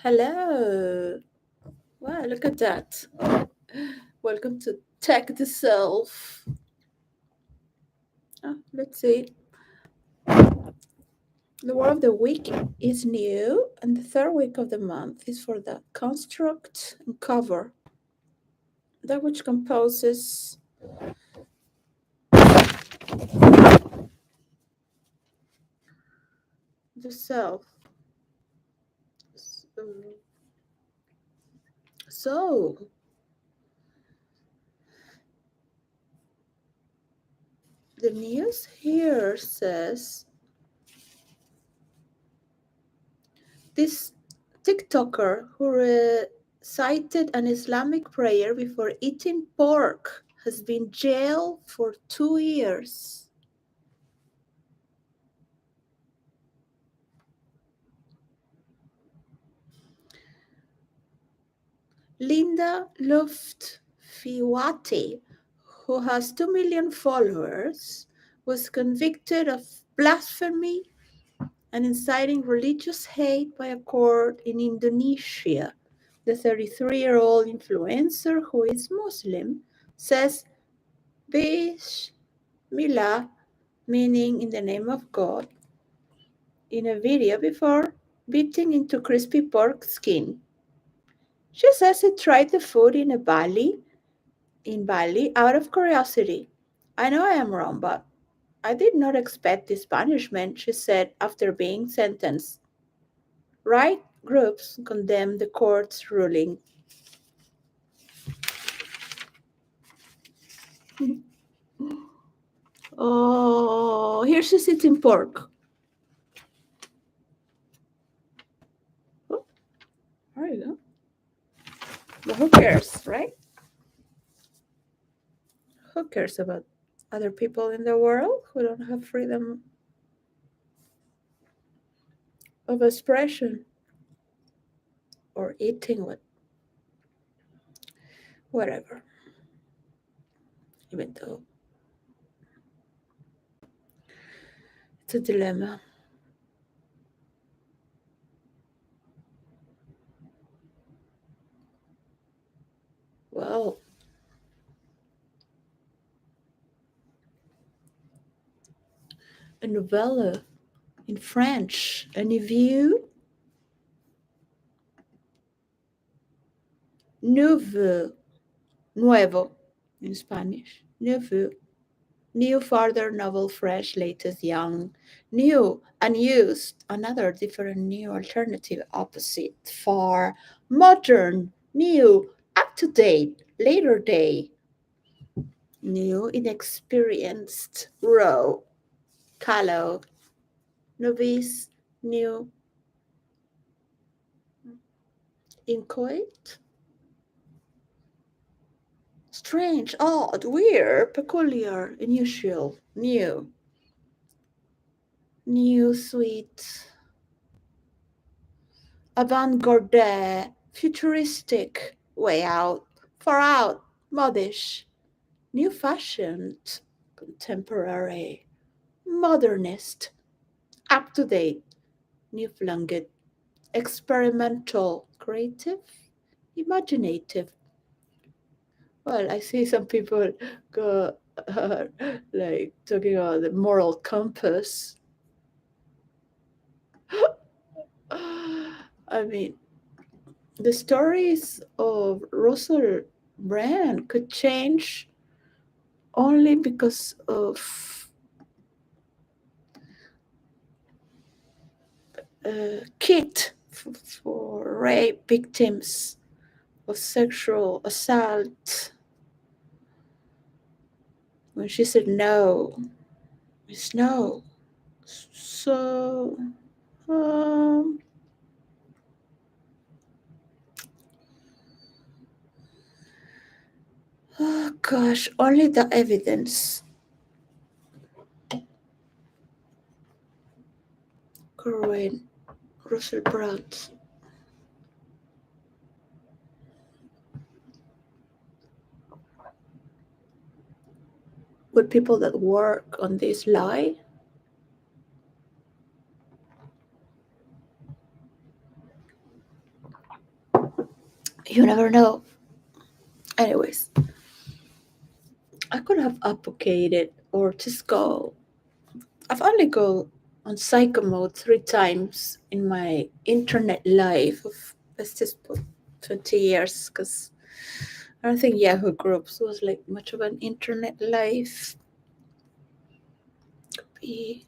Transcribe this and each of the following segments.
Hello. Wow, look at that. Welcome to Tech the Self. Let's see. The word of the week is new, and the third week of the month is for the construct and cover, that which composes the self. So, the news here says this TikToker who recited an Islamic prayer before eating pork has been jailed for 2 years. Linda Luftfiwati, who has 2 million followers, was convicted of blasphemy and inciting religious hate by a court in Indonesia. The 33-year-old influencer, who is Muslim, says Bismillah, meaning in the name of God, in a video before biting into crispy pork skin. She says he tried the food in Bali out of curiosity. I know I am wrong, but I did not expect this punishment, she said after being sentenced. Right groups condemned the court's ruling. Oh, here she's eating pork. Oh, there you go. But who cares, right? Who cares about other people in the world who don't have freedom of expression or eating whatever? Even though it's a dilemma. Well, a novella in French, a neveu, nouveau, nuevo in Spanish, neveu, new, farther, novel, fresh, latest, young, new, unused, another different, new, alternative, opposite, far, modern, new, up to date, later day, new, inexperienced, raw, callow, novice, new, inchoate, strange, odd, weird, peculiar, unusual, new, sweet, avant-garde, futuristic, way out, far out, modish, new-fashioned, contemporary, modernist, up-to-date, new-flunged, experimental, creative, imaginative. Well, I see some people go like talking about the moral compass. I mean, the stories of Russell Brand could change only because of kit for rape victims of sexual assault. When she said no, it's no. So, um, oh gosh, only the evidence. Corwin, Russell Brand. Would people that work on this lie? You never know. Anyways, I could have advocated or just go. I've only go on psycho mode 3 times in my internet life of, let's just put 20 years, because I don't think Yahoo Groups was like much of an internet life. Could be.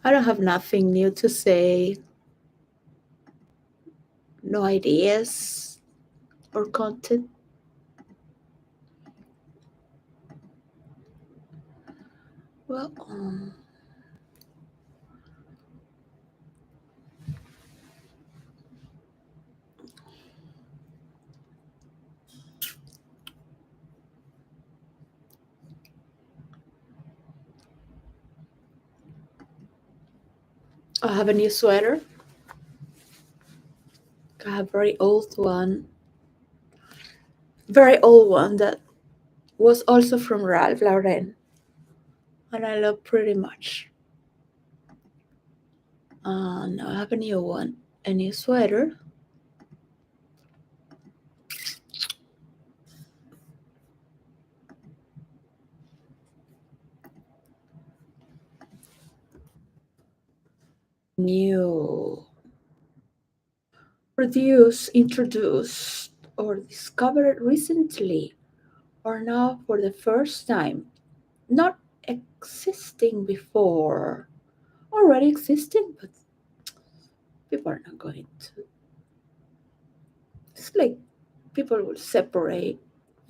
I don't have nothing new to say. No ideas or content. Well, I have a new sweater. I have a very old one. Very old one that was also from Ralph Lauren. And I love pretty much. Now I have a new one. A new sweater. New. Produced, introduced, or discovered recently, or now for the first time. Not existing before. Already existing, but people are not going to. It's like people will separate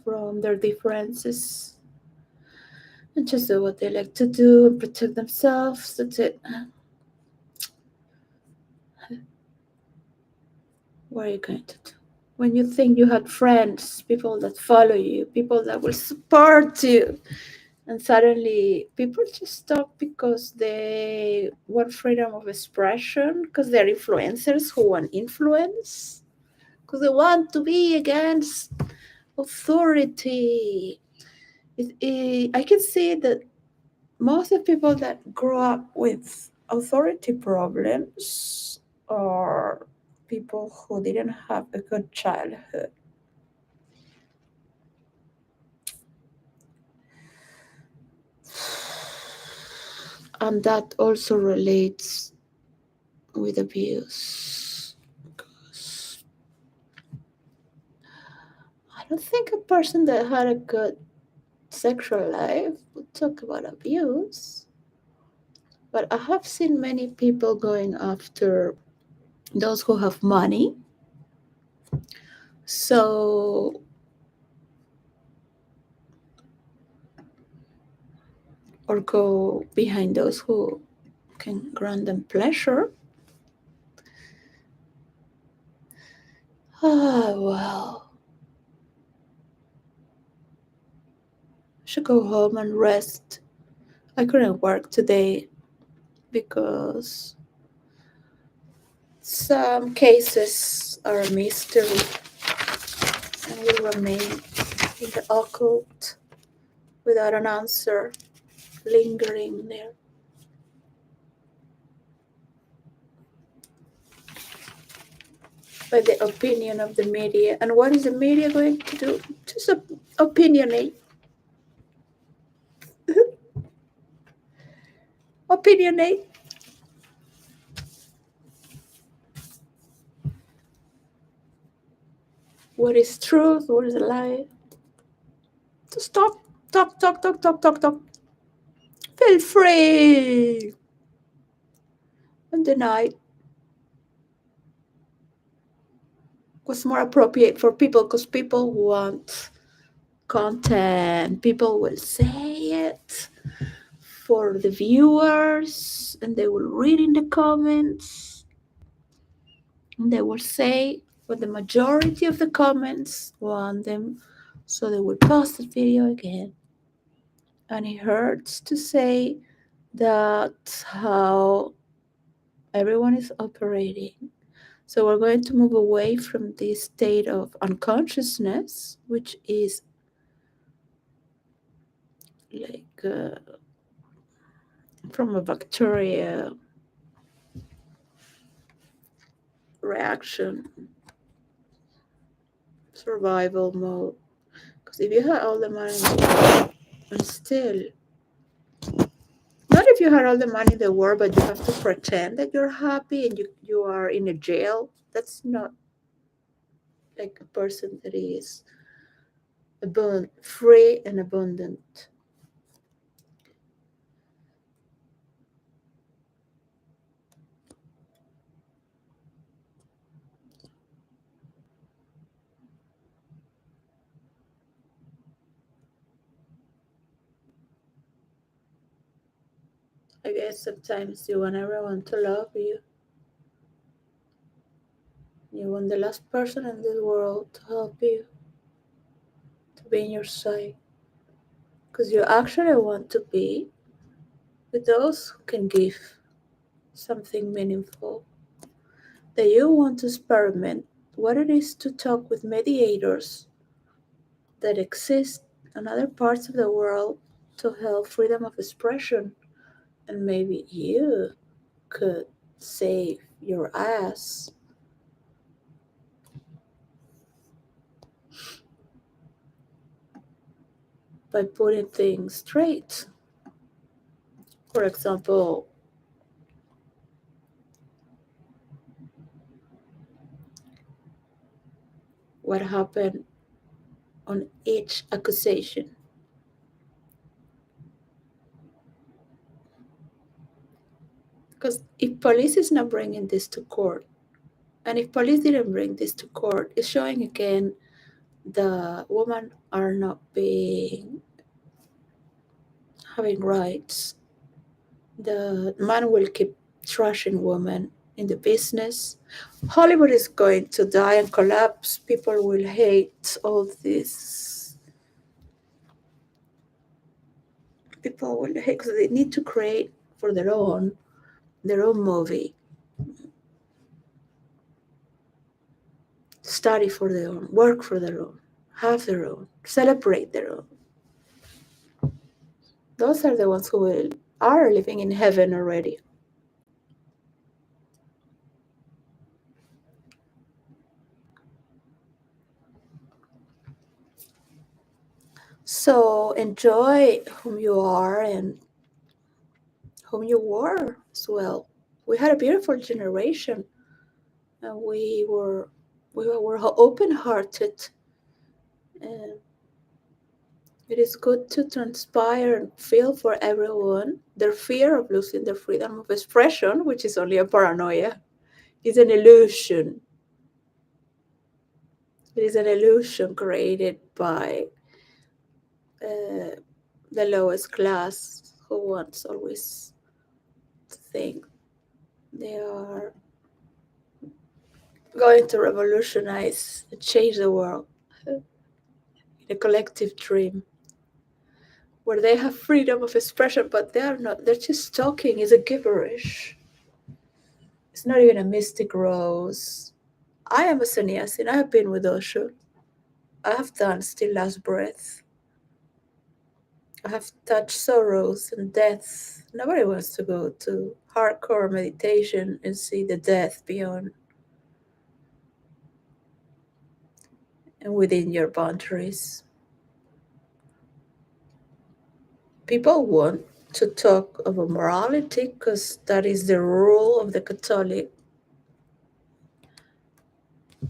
from their differences and just do what they like to do and protect themselves. That's it. What are you going to do? When you think you had friends, people that follow you, people that will support you, and suddenly people just stop because they want freedom of expression, because they're influencers who want influence, because they want to be against authority. I can see that most of the people that grow up with authority problems are people who didn't have a good childhood. And that also relates with abuse. 'Cause I don't think a person that had a good sexual life would talk about abuse. But I have seen many people going after those who have money. So, or go behind those who can grant them pleasure. Ah, well, I should go home and rest. I couldn't work today because some cases are a mystery and will remain in the occult without an answer lingering there. By the opinion of the media. And what is the media going to do? Just opinionate. Opinionate. What is truth? What is a lie? Just talk, talk, talk, talk, talk, talk, talk. Feel free. And the night was more appropriate for people because people want content. People will say it for the viewers and they will read in the comments and they will say what the majority of the comments want them, so they will post the video again. And it hurts to say that's how everyone is operating. So we're going to move away from this state of unconsciousness, which is like from a bacteria reaction, survival mode. Because if you had all the money in the world, and still, not if you had all the money in the world, but you have to pretend that you're happy and you are in a jail, that's not like a person that is free and abundant. I guess sometimes you want everyone to love you. You want the last person in this world to help you, to be in your side. Because you actually want to be with those who can give something meaningful. That you want to experiment what it is to talk with mediators that exist in other parts of the world to help freedom of expression. And maybe you could save your ass by putting things straight. For example, what happened on each accusation. Because if police is not bringing this to court, and if police didn't bring this to court, it's showing again the women are not being having rights. The man will keep trashing women in the business. Hollywood is going to die and collapse. People will hate all this. People will hate because they need to create for their own movie, study for their own, work for their own, have their own, celebrate their own. Those are the ones who are living in heaven already. So enjoy whom you are and whom you were as well. We had a beautiful generation, and we were open-hearted, and it is good to transpire and feel for everyone their fear of losing their freedom of expression, which is only a paranoia. It's an illusion. It is an illusion created by the lowest class who wants always to think they are going to revolutionize and change the world in a collective dream where they have freedom of expression, but they are not. They're just talking. It's a gibberish. It's not even a mystic rose. I am a sannyasi. I have been with Osho. I have done Still Last Breath. I have touched sorrows and death. Nobody wants to go to hardcore meditation and see the death beyond and within your boundaries. People want to talk about morality because that is the rule of the Catholic.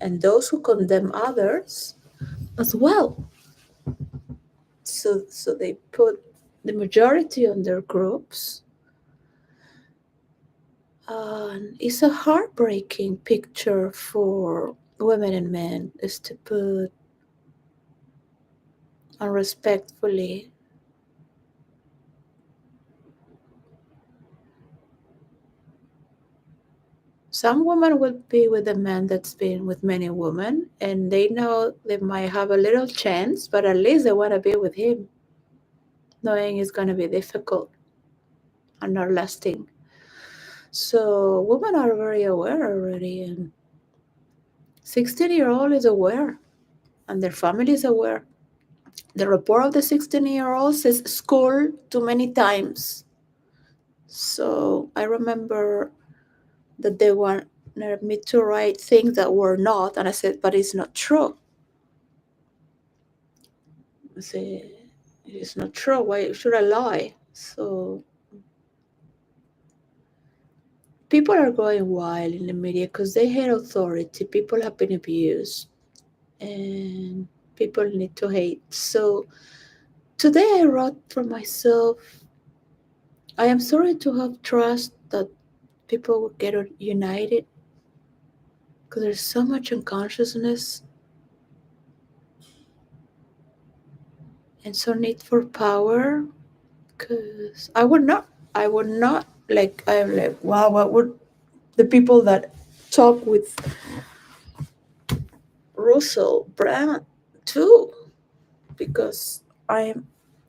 And those who condemn others as well. So they put the majority on their groups. It's a heartbreaking picture for women and men is to put unrespectfully some women will be with a man that's been with many women and they know they might have a little chance, but at least they want to be with him, knowing it's going to be difficult and not lasting. So women are very aware already, and 16-year-old is aware, and their family is aware. The report of the 16-year-old says school too many times. So I remember that me to write things that were not, and I said, but it's not true. I said, it's not true. Why should I lie? So people are going wild in the media because they hate authority. People have been abused, and people need to hate. So today I wrote for myself, I am sorry to have trust that people will get united because there's so much unconsciousness and so need for power. Because I would not like, I'm like, wow, what would the people that talk with Russell Brand too? Because I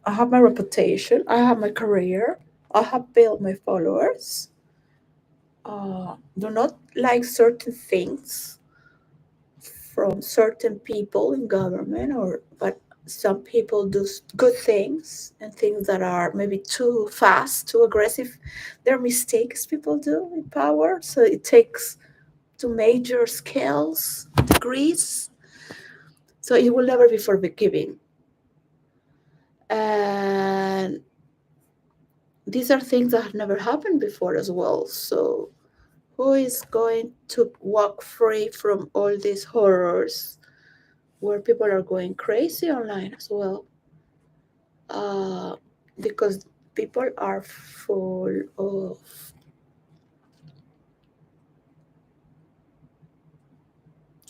have my reputation, I have my career, I have built my followers. Do not like certain things from certain people in government, or but some people do good things and things that are maybe too fast, too aggressive. They're mistakes people do in power, so it takes to major scales, degrees, so it will never be forgiving. And these are things that have never happened before as well. So who is going to walk free from all these horrors where people are going crazy online as well? uh, because people are full of,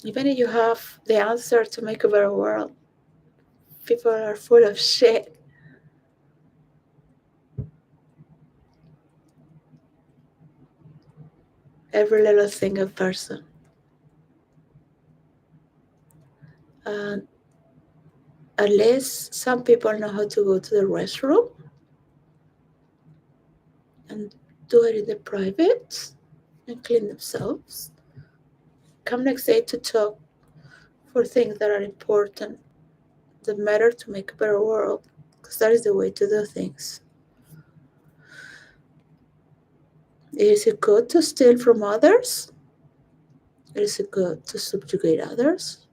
even if you have the answer to make a better world, people are full of shit. Every little single person. And at least some people know how to go to the restroom and do it in the private and clean themselves. Come next day to talk for things that are important, that matter to make a better world, because that is the way to do things. Is it good to steal from others? Is it good to subjugate others?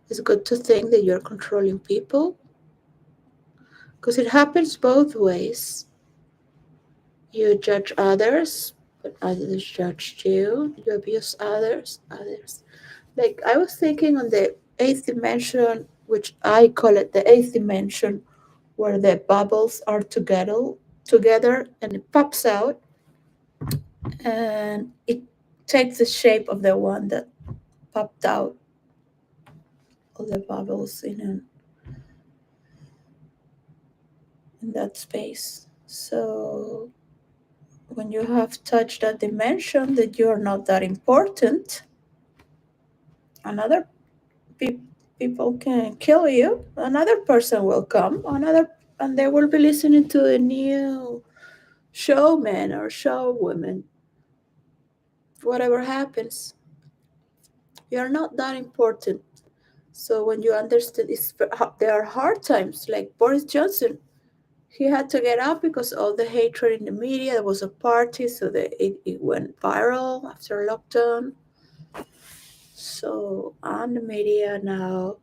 Is it good to think that you're controlling people? Because it happens both ways. You judge others, but others judge you. You abuse others, others. Like I was thinking on the eighth dimension, which I call it the eighth dimension, where the bubbles are together and it pops out and it takes the shape of the one that popped out of the bubbles in that space. So when you have touched that dimension that you're not that important, another pe- people can kill you. Another person will come, and they will be listening to a new showman or showwoman. Whatever happens, you're not that important. So when you understand, there are hard times. Like Boris Johnson, he had to get out because all the hatred in the media. There was a party, so it went viral after lockdown. So on the media now,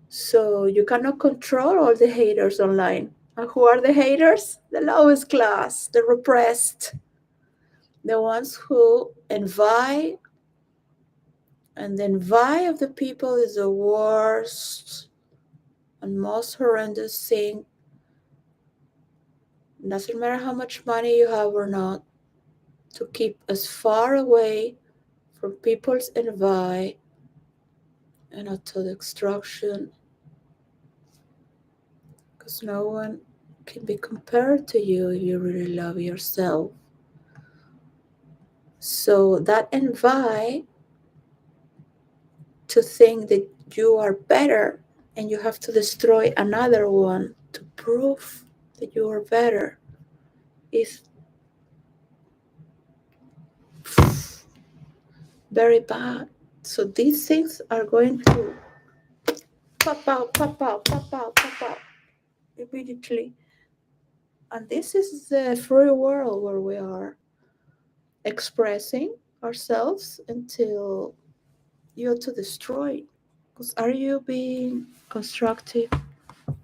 so you cannot control all the haters online. And who are the haters? The lowest class, the repressed, the ones who envy, and the envy of the people is the worst and most horrendous thing. Doesn't matter how much money you have or not, to keep as far away from people's envy and auto destruction, because no one can be compared to you if you really love yourself. So that envy, to think that you are better and you have to destroy another one to prove that you are better, is very bad. So these things are going to pop out, pop out, pop out, pop out immediately. And this is the free world where we are. expressing ourselves until you're to destroy. Because are you being constructive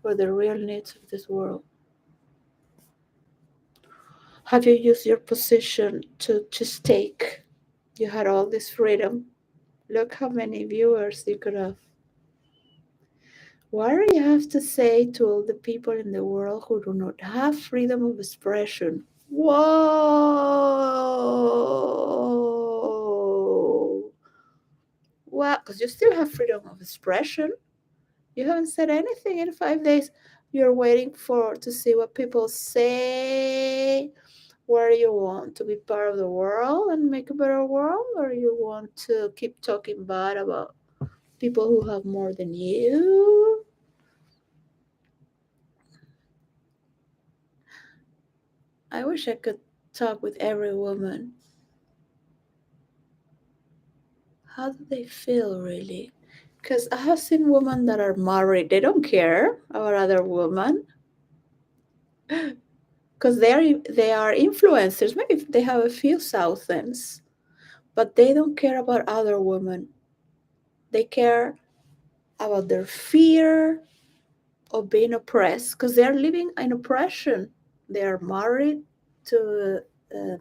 for the real needs of this world? Have you used your position to just take? You had all this freedom. Look how many viewers you could have. What do you have to say to all the people in the world who do not have freedom of expression? Whoa! Well, because you still have freedom of expression. You haven't said anything in 5 days. You're waiting for to see what people say. Where you want to be part of the world and make a better world, or you want to keep talking bad about people who have more than you? I wish I could talk with every woman. How do they feel really? Because I have seen women that are married, they don't care about other women because they are influencers. Maybe they have a few thousands, but they don't care about other women. They care about their fear of being oppressed because they're living in oppression. They are married to a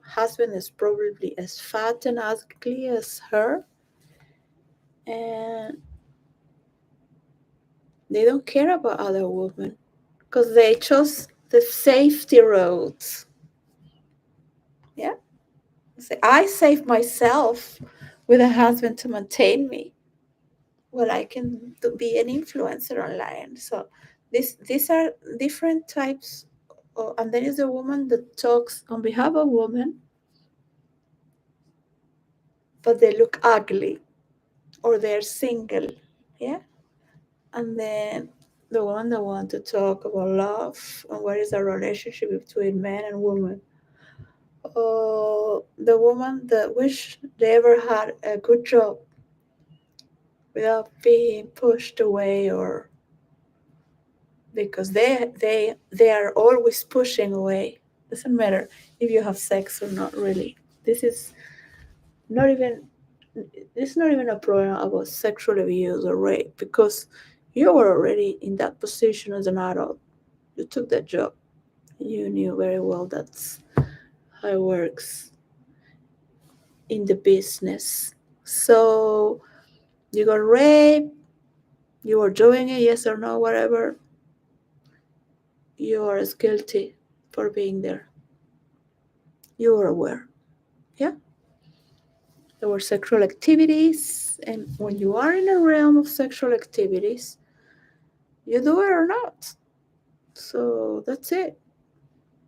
husband that's probably as fat and ugly as her, and they don't care about other women because they chose the safety roads. Yeah, I saved myself with a husband to maintain me. Well, I can be an influencer online. So these are different types. And there is a woman that talks on behalf of women, but they look ugly or they're single. Yeah. And then the one that want to talk about love and what is the relationship between men and women. The woman that wish they ever had a good job without being pushed away, or because they are always pushing away. Doesn't matter if you have sex or not really. This is not even it's not even a problem about sexual abuse or rape, because you were already in that position as an adult. You took that job. You knew very well that's how it works in the business. So you got raped, you were doing it, yes or no, whatever. You are as guilty for being there. You were aware. Yeah. There were sexual activities, and when you are in a realm of sexual activities, you do it or not. So that's it.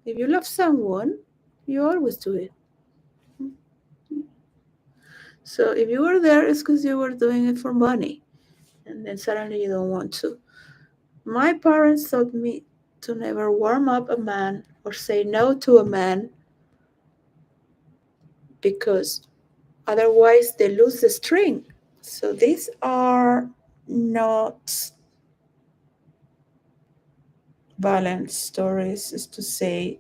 If you love someone, you always do it. So if you were there, it's because you were doing it for money, and then suddenly you don't want to. My parents taught me to never warm up a man or say no to a man, because otherwise they lose the string. So these are not balanced stories, is to say,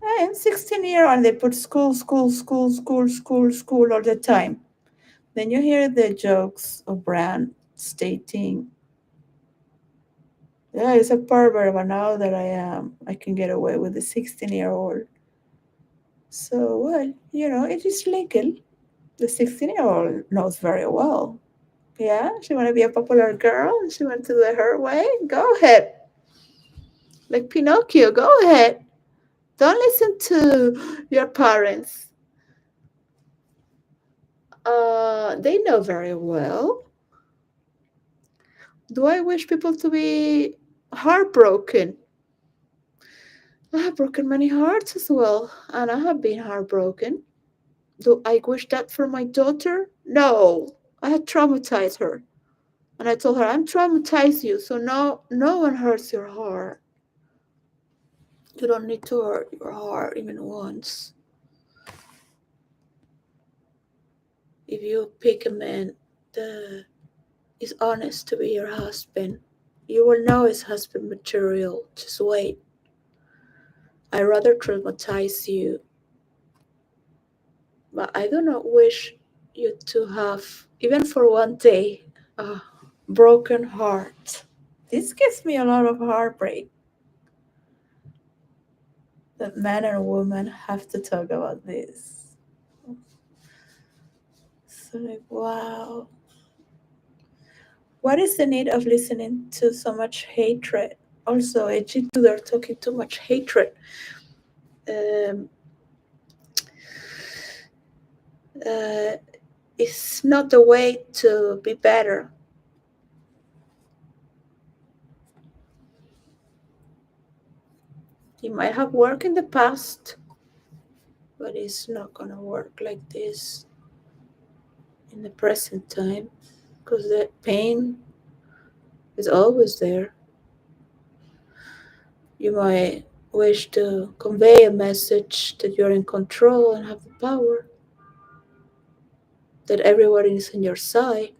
I'm 16-year-old and they put school, school, school, school, school, school all the time. Then you hear the jokes of Brand stating, yeah, it's a pervert, but now that I am, I can get away with a 16-year-old. So, well, it is legal. The 16-year-old knows very well. Yeah, she want to be a popular girl and she want to do it her way. Go ahead. Like Pinocchio, go ahead. Don't listen to your parents. They know very well. Do I wish people to be heartbroken? I have broken many hearts as well, and I have been heartbroken. Do I wish that for my daughter? No. I had traumatized her. And I told her, I'm traumatized you, so no one hurts your heart. You don't need to hurt your heart even once. If you pick a man that is honest to be your husband, you will know it's husband material. Just wait. I'd rather traumatize you But I do not wish you to have, even for one day, a broken heart. This gives me a lot of heartbreak that man and woman have to talk about this. So, like, wow. What is the need of listening to so much hatred? Also, G2, they're talking too much hatred. Um, uh, it's not the way to be better. It might have worked in the past, but it's not gonna work like this in the present time because the pain is always there. You might wish to convey a message that you're in control and have the power, that everyone is on your side,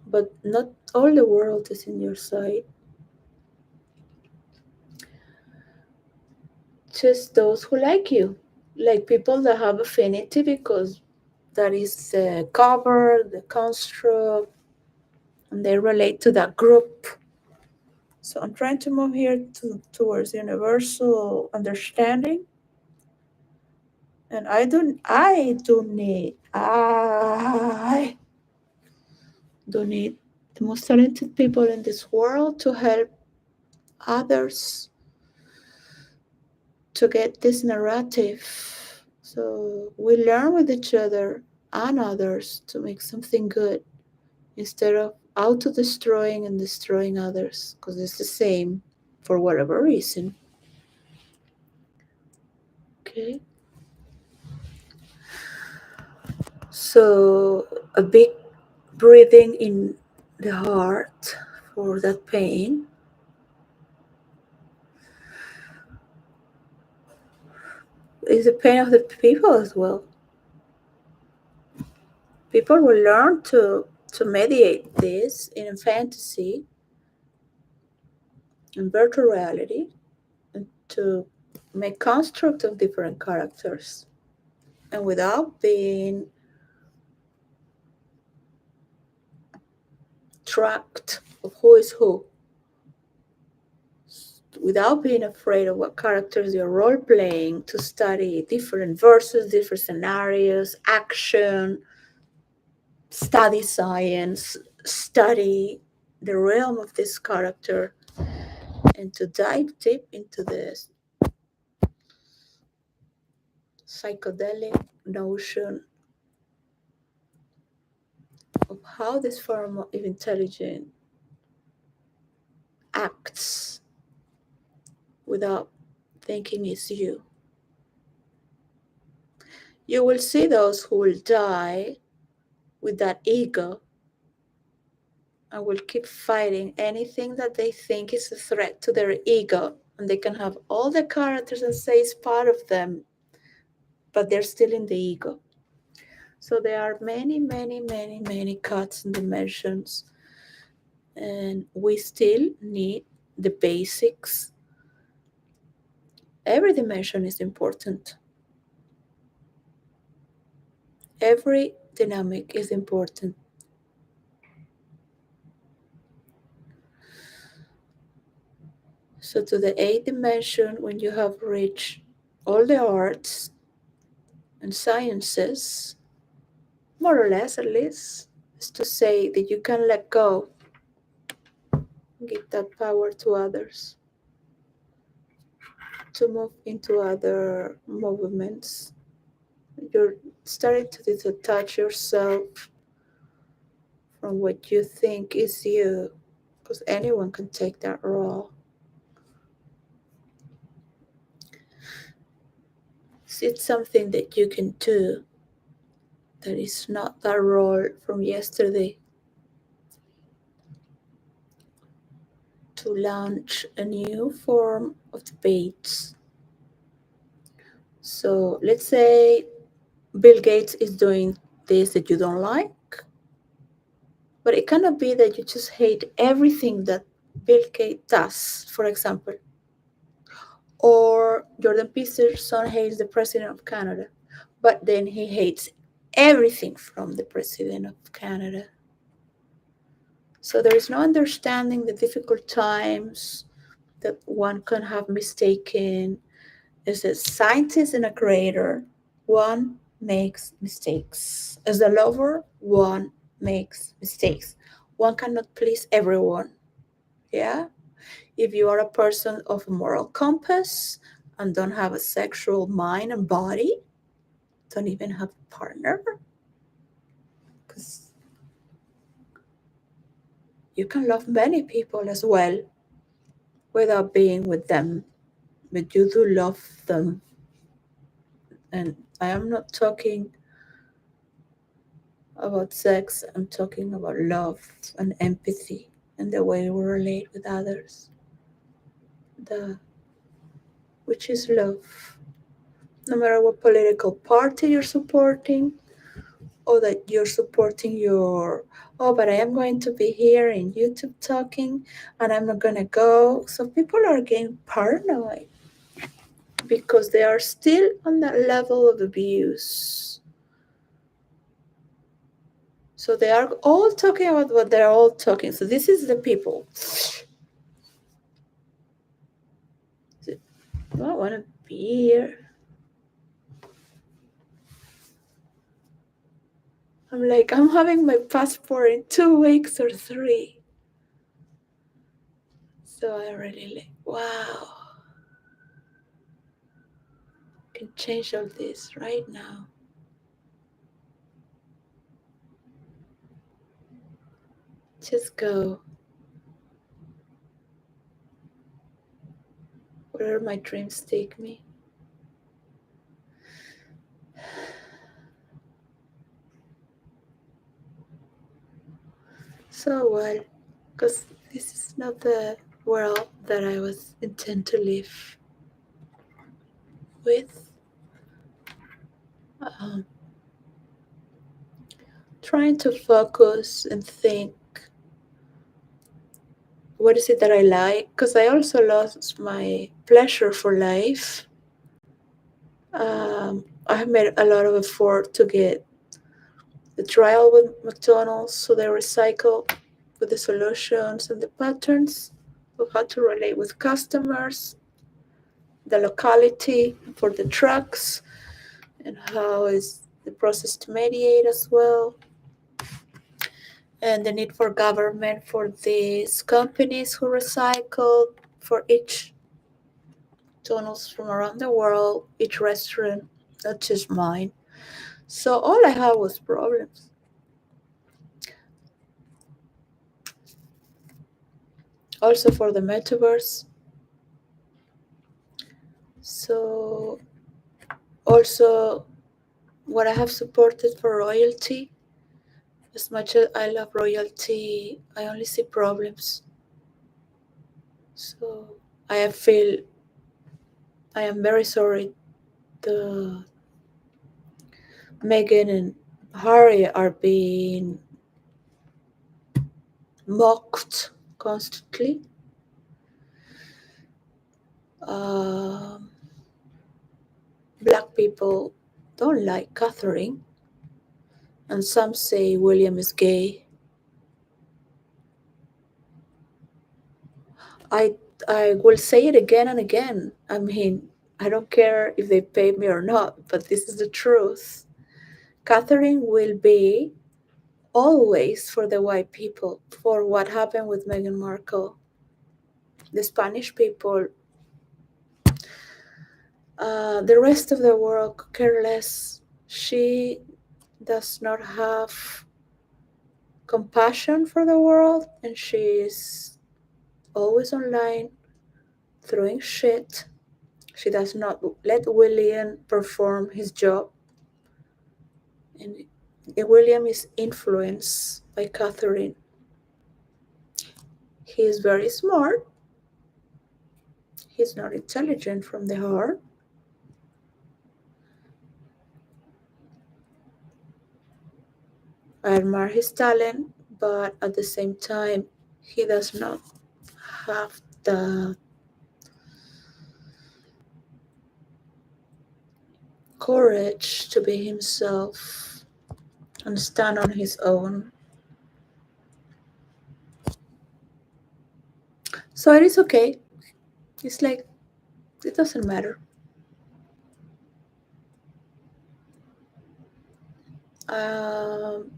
but not all the world is in your side. Just those who like you, like people that have affinity because that is the cover, the construct, and they relate to that group. So I'm trying to move here towards universal understanding. And I do need the most talented people in this world to help others to get this narrative. So we learn with each other and others to make something good instead of auto destroying and destroying others because it's the same for whatever reason. Okay. So a big breathing in the heart for that pain. Is the pain of the people as well. People will learn to mediate this in fantasy and virtual reality and to make construct of different characters and without being tracked of who is who, without being afraid of what characters you're role playing, to study different verses, different scenarios, action, study science, study the realm of this character, and to dive deep into this psychedelic notion of how this form of intelligence acts without thinking it's you. You will see those who will die with that ego and will keep fighting anything that they think is a threat to their ego. And they can have all the characters and say it's part of them, but they're still in the ego. So there are many, many, many, many cuts and dimensions. And we still need the basics. Every dimension is important. Every dynamic is important. So to the eighth dimension, when you have reached all the arts and sciences, more or less at least, is to say that you can let go, give that power to others, to move into other movements. You're starting to detach yourself from what you think is you, because anyone can take that role. It's something that you can do that is not that role from yesterday, to launch a new form of debates. So let's say Bill Gates is doing this that you don't like, but it cannot be that you just hate everything that Bill Gates does, for example, or Jordan Peterson hates the president of Canada, but then he hates everything from the President of Canada. So there is no understanding the difficult times that one can have mistaken. As a scientist and a creator, one makes mistakes. As a lover, one makes mistakes. One cannot please everyone. Yeah? If you are a person of a moral compass and don't have a sexual mind and body, don't even have a partner, because you can love many people as well without being with them, but you do love them. And I am not talking about sex, I'm talking about love and empathy and the way we relate with others. The which is love. No matter what political party you're supporting, or that you're supporting your, oh, but I am going to be here in YouTube talking and I'm not gonna go. So people are getting paranoid because they are still on that level of abuse. So they are all talking about what they're all talking. So this is the people. I don't want to be here. I'm like, I'm having my passport in 2 weeks or 3. So I really like, wow. I can change all this right now. Just go. Wherever my dreams take me. So well, because this is not the world that I was intent to live with. Trying to focus and think, what is it that I like? Because I also lost my pleasure for life. I have made a lot of effort to get the trial with McDonald's, so they recycle with the solutions and the patterns of how to relate with customers, the locality for the trucks, and how is the process to mediate as well, and the need for government for these companies who recycle for each McDonald's from around the world, each restaurant, not just mine. So all I had was problems. Also for the metaverse. So also what I have supported for royalty, as much as I love royalty, I only see problems. So I feel I am very sorry the Meghan and Harry are being mocked constantly. Black people don't like Catherine, and some say William is gay. I will say it again and again. I mean, I don't care if they pay me or not, but this is the truth. Catherine will be always for the white people, for what happened with Meghan Markle. The Spanish people, the rest of the world could care less. She does not have compassion for the world, and she is always online throwing shit. She does not let William perform his job, and William is influenced by Catherine. He is very smart. He's not intelligent from the heart. I admire his talent, but at the same time, he does not have the courage to be himself and stand on his own. So it is okay. It's like, it doesn't matter. Um,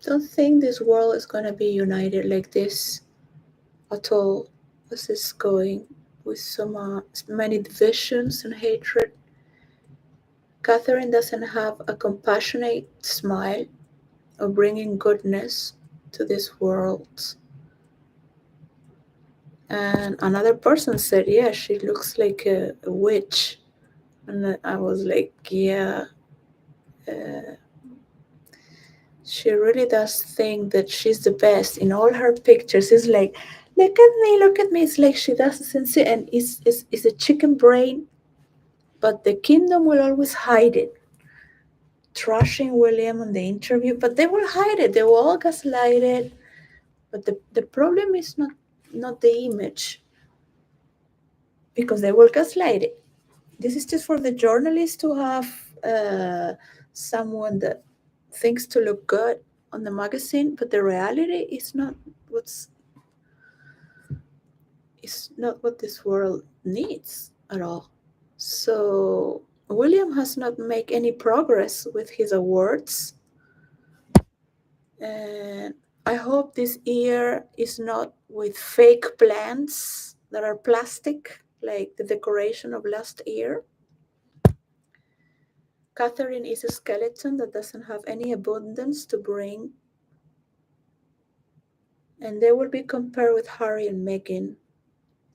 don't think this world is going to be united like this at all, as it's going with so many divisions and hatred. Catherine doesn't have a compassionate smile of bringing goodness to this world. And another person said, yeah, she looks like a witch. And I was like, yeah, uh, she really does think that she's the best in all her pictures. It's like, look at me, look at me. It's like she doesn't see, and it's a chicken brain, but the kingdom will always hide it. Trashing William on the interview, but they will hide it. They will all gaslight it. But the problem is not the image, because they will gaslight it. This is just for the journalist to have someone that thinks to look good on the magazine, but the reality is what's not what this world needs at all. So William has not made any progress with his awards, and I hope this year is not with fake plants that are plastic, like the decoration of last year. Catherine is a skeleton that doesn't have any abundance to bring, and they will be compared with Harry and Meghan,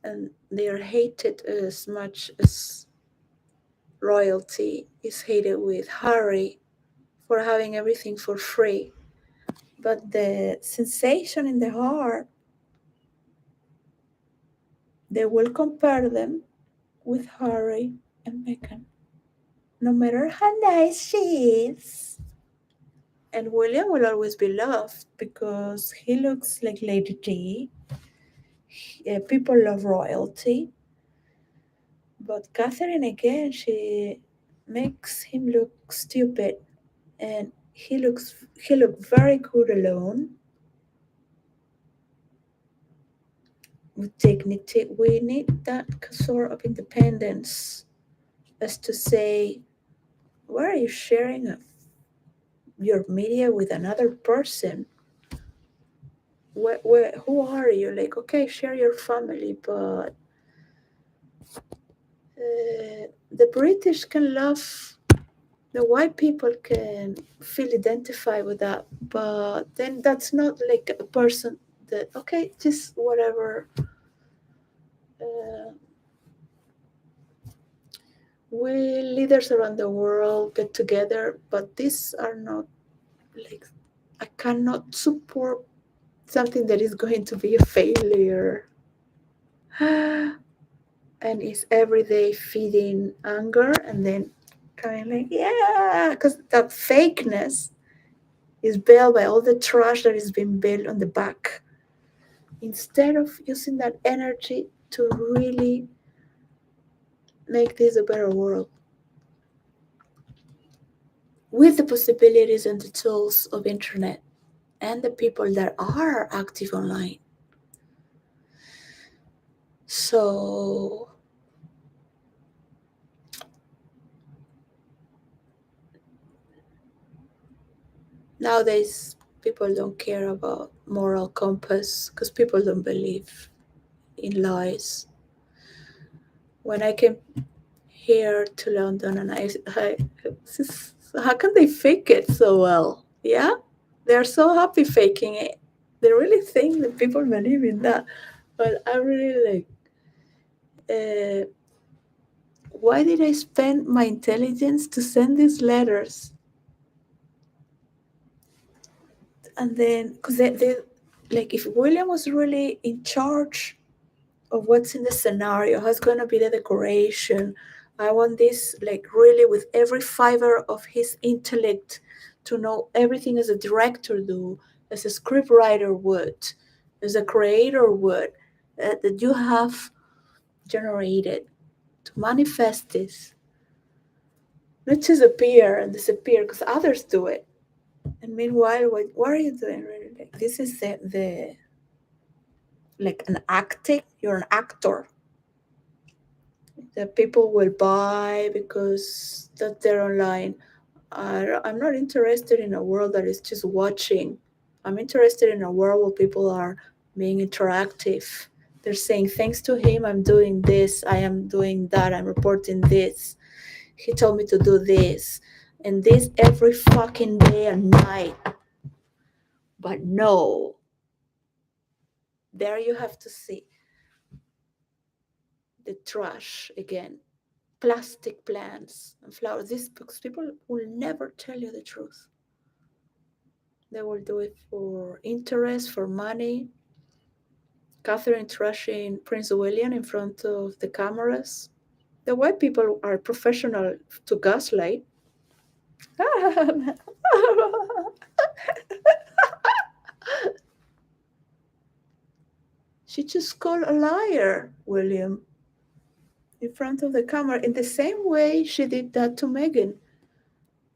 and they are hated as much as royalty is hated with Harry for having everything for free. But the sensation in the heart, they will compare them with Harry and Meghan, no matter how nice she is. And William will always be loved because he looks like Lady Di. People love royalty. But Catherine, again, she makes him look stupid, and he looked very good alone with dignity. We need that sort of independence, as to say, why are you sharing your media with another person? Who are you? Like, okay, share your family, but the British can love, the white people can feel identified with that, but then that's not like a person that, okay, just whatever. Uh, we leaders around the world get together, but these are not like, I cannot support something that is going to be a failure. And it's every day feeding anger and then kind of like, yeah, because that fakeness is built by all the trash that is being built on the back, instead of using that energy to really make this a better world with the possibilities and the tools of internet and the people that are active online. So nowadays people don't care about moral compass because people don't believe in lies. When I came here to London, and how can they fake it so well? Yeah, they're so happy faking it. They really think that people believe in that. But I really like, uh, why did I spend my intelligence to send these letters? And then, because they, like, if William was really in charge of what's in the scenario, how's going to be the decoration, I want this, like, really with every fiber of his intellect to know everything as a director do, as a scriptwriter would, as a creator would, that you have generated to manifest this. Not just appear and disappear because others do it. And meanwhile, what are you doing really? Like, this is the like an acting, you're an actor that people will buy because that they're online. I'm not interested in a world that is just watching. I'm interested in a world where people are being interactive. They're saying, thanks to him, I'm doing this, I am doing that, I'm reporting this. He told me to do this. And this every fucking day and night. But no, there you have to see the trash again. Plastic plants and flowers. These books, people will never tell you the truth. They will do it for interest, for money. Catherine trashing Prince William in front of the cameras. The white people are professional to gaslight. She just called a liar, William, in front of the camera, in the same way she did that to Meghan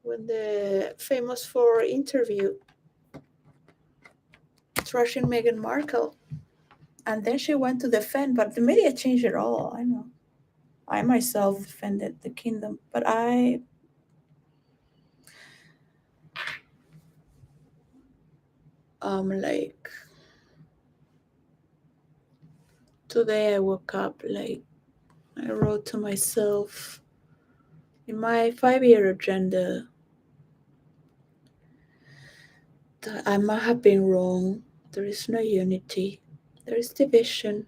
when the famous for interview, trashing Meghan Markle. And then she went to defend, but the media changed it all. I know. I myself defended the kingdom, but like today I woke up like I wrote to myself in my 5-year agenda that I might have been wrong. There is no unity. There is division.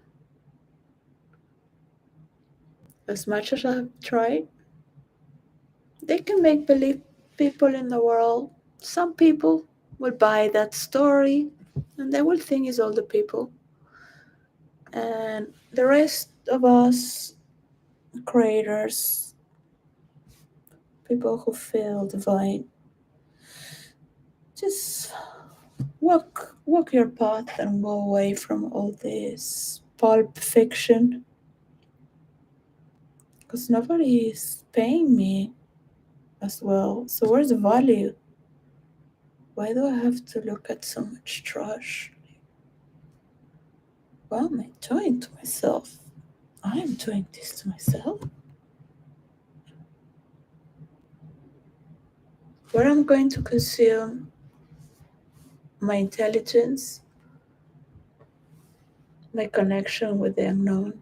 As much as I've tried, they can make believe people in the world. Some people will buy that story and they will think it's all the people. And the rest of us, creators, people who feel divine, just walk your path and go away from all this pulp fiction. Because nobody is paying me as well. So where's the value? Why do I have to look at so much trash? What am I doing to myself? I am doing this to myself. Where I'm going to consume my intelligence, my connection with the unknown.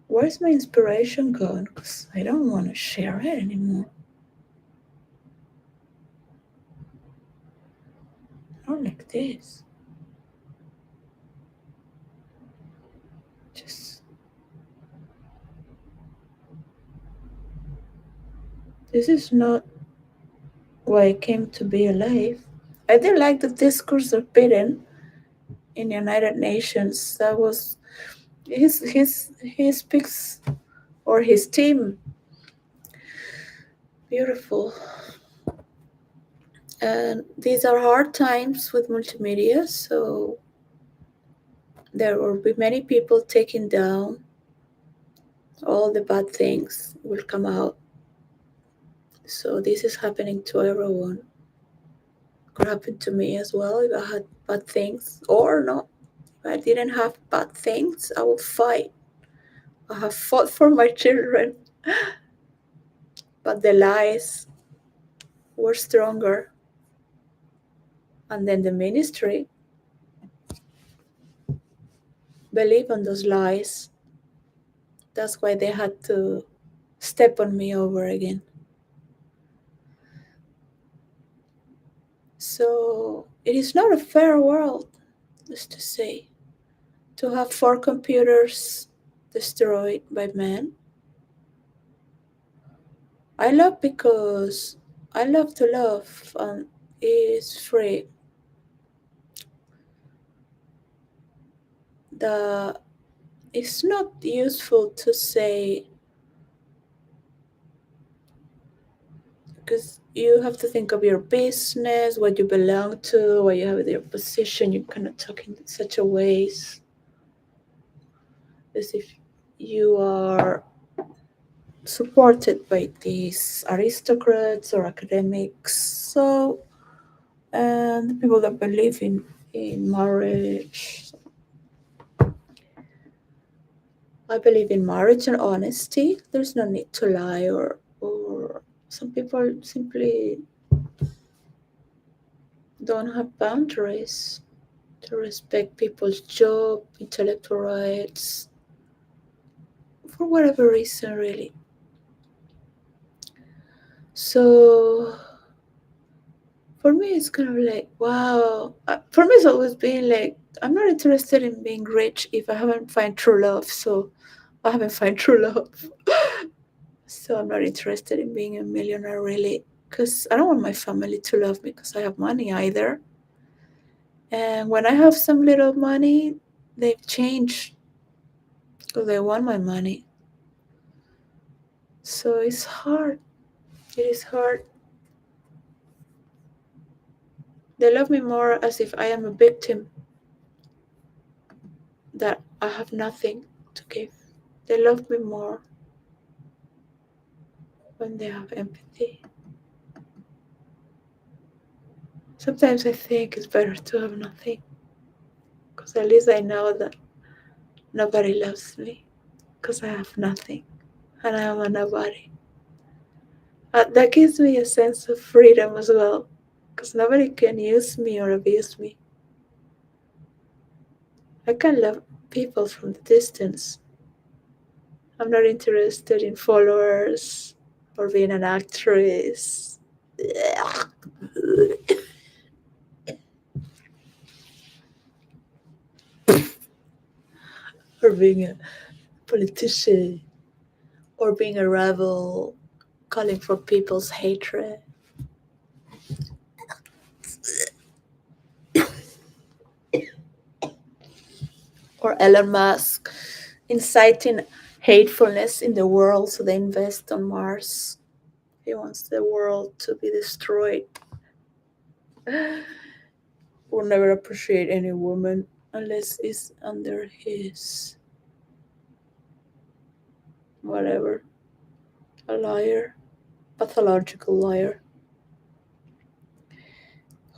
Where's my inspiration gone? Because I don't want to share it anymore. Not like this. Just this is not why I came to be alive. I didn't like the discourse of Biden in the United Nations. That was he speaks, or his team, beautiful. And these are hard times with multimedia, so there will be many people taking down. All the bad things will come out. So this is happening to everyone. Could happen to me as well if I had bad things, or not. If I didn't have bad things, I would fight. I have fought for my children, but the lies were stronger. And then the ministry believed on those lies. That's why they had to step on me over again. So it is not a fair world, just to say, to have 4 computers destroyed by man. I love because I love to love and it is free. It's not useful to say, because you have to think of your business, what you belong to, what you have your position. You cannot talk in such a ways as if you are supported by these aristocrats or academics. So, and the people that believe in marriage. I believe in marriage and honesty. There's no need to lie, or some people simply don't have boundaries to respect people's job, intellectual rights, for whatever reason, really. So for me, it's kind of like, wow. For me, it's always been like, I'm not interested in being rich if I haven't found true love. So I haven't found true love. So I'm not interested in being a millionaire, really, because I don't want my family to love me because I have money either. And when I have some little money, they've changed because they want my money. So it's hard. It is hard. They love me more as if I am a victim, that I have nothing to give. They love me more when they have empathy. Sometimes I think it's better to have nothing, because at least I know that nobody loves me because I have nothing and I am a nobody. That gives me a sense of freedom as well, because nobody can use me or abuse me. I can love people from the distance. I'm not interested in followers or being an actress or being a politician or being a rebel calling for people's hatred, or Elon Musk inciting hatefulness in the world so they invest on Mars. He wants the world to be destroyed. Will never appreciate any woman unless it's under his whatever. A liar. Pathological liar.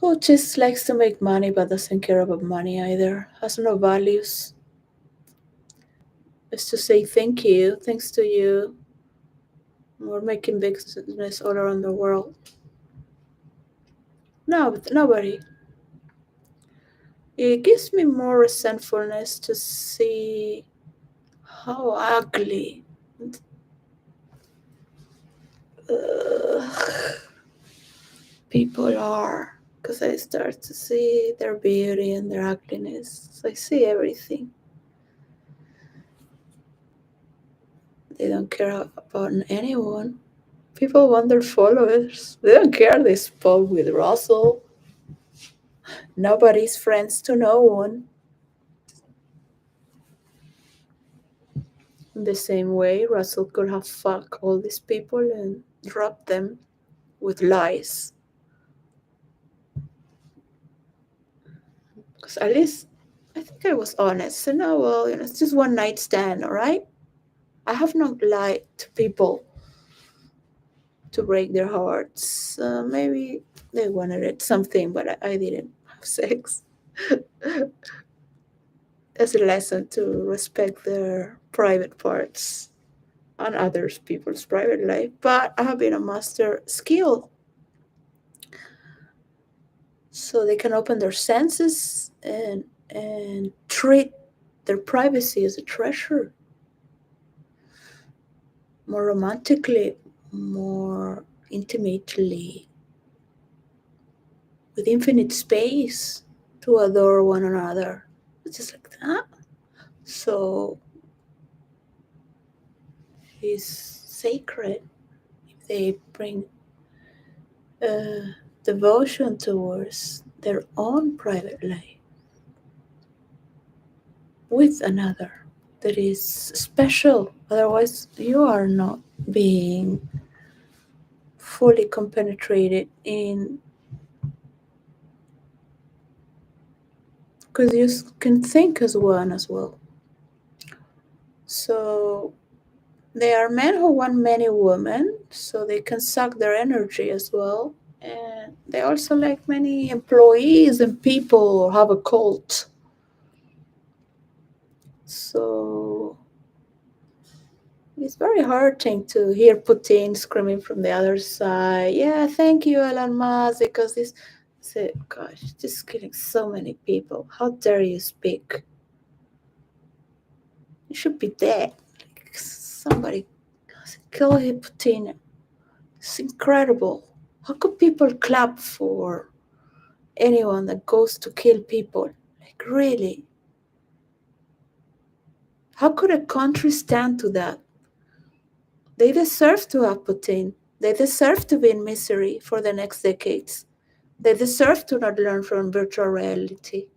Who just likes to make money but doesn't care about money either. Has no values. Is to say thank you, thanks to you. We're making business all around the world. No, nobody. It gives me more resentfulness to see how ugly people are. Because I start to see their beauty and their ugliness. I see everything. They don't care about anyone. People want their followers. They don't care they spoke with Russell. Nobody's friends to no one. In the same way, Russell could have fucked all these people and dropped them with lies. Because at least I think I was honest. So no, well, it's just one night stand, all right? I have not lied to people to break their hearts. Maybe they wanted it something, but I didn't have sex. As a lesson to respect their private parts and others people's private life. But I have been a master skill, so they can open their senses and treat their privacy as a treasure, more romantically, more intimately, with infinite space to adore one another. It's just like that. So it's sacred if they bring devotion towards their own private life with another that is special. Otherwise, you are not being fully compenetrated in, because you can think as one as well. So They are men who want many women so they can suck their energy as well. And they also like many employees and people have a cult. So it's very hurting to hear Putin screaming from the other side, yeah, thank you, Elon Musk, because this. Say, gosh, just killing so many people. How dare you speak? You should be dead. Like, somebody kill Putin. It's incredible. How could people clap for anyone that goes to kill people? Like, really? How could a country stand to that? They deserve to have Putin. They deserve to be in misery for the next decades. They deserve to not learn from virtual reality.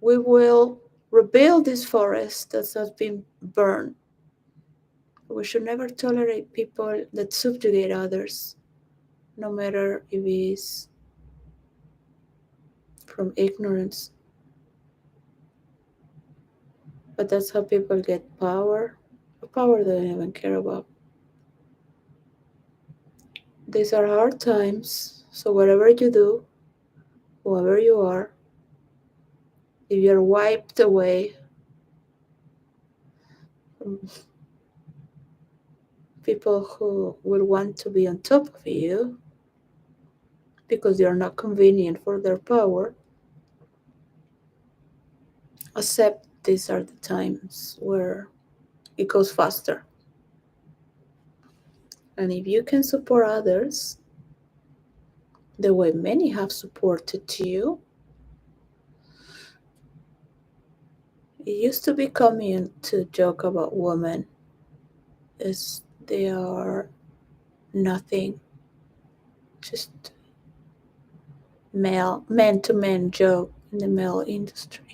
We will rebuild this forest that has been burned. We should never tolerate people that subjugate others, no matter if it's from ignorance. But that's how people get power. A power they don't even care about. These are hard times, so whatever you do, whoever you are, if you're wiped away from people who will want to be on top of you because you're not convenient for their power, accept these are the times where it goes faster. And if you can support others the way many have supported you, it used to be common to joke about women as they are nothing, just male, man to man joke in the male industry.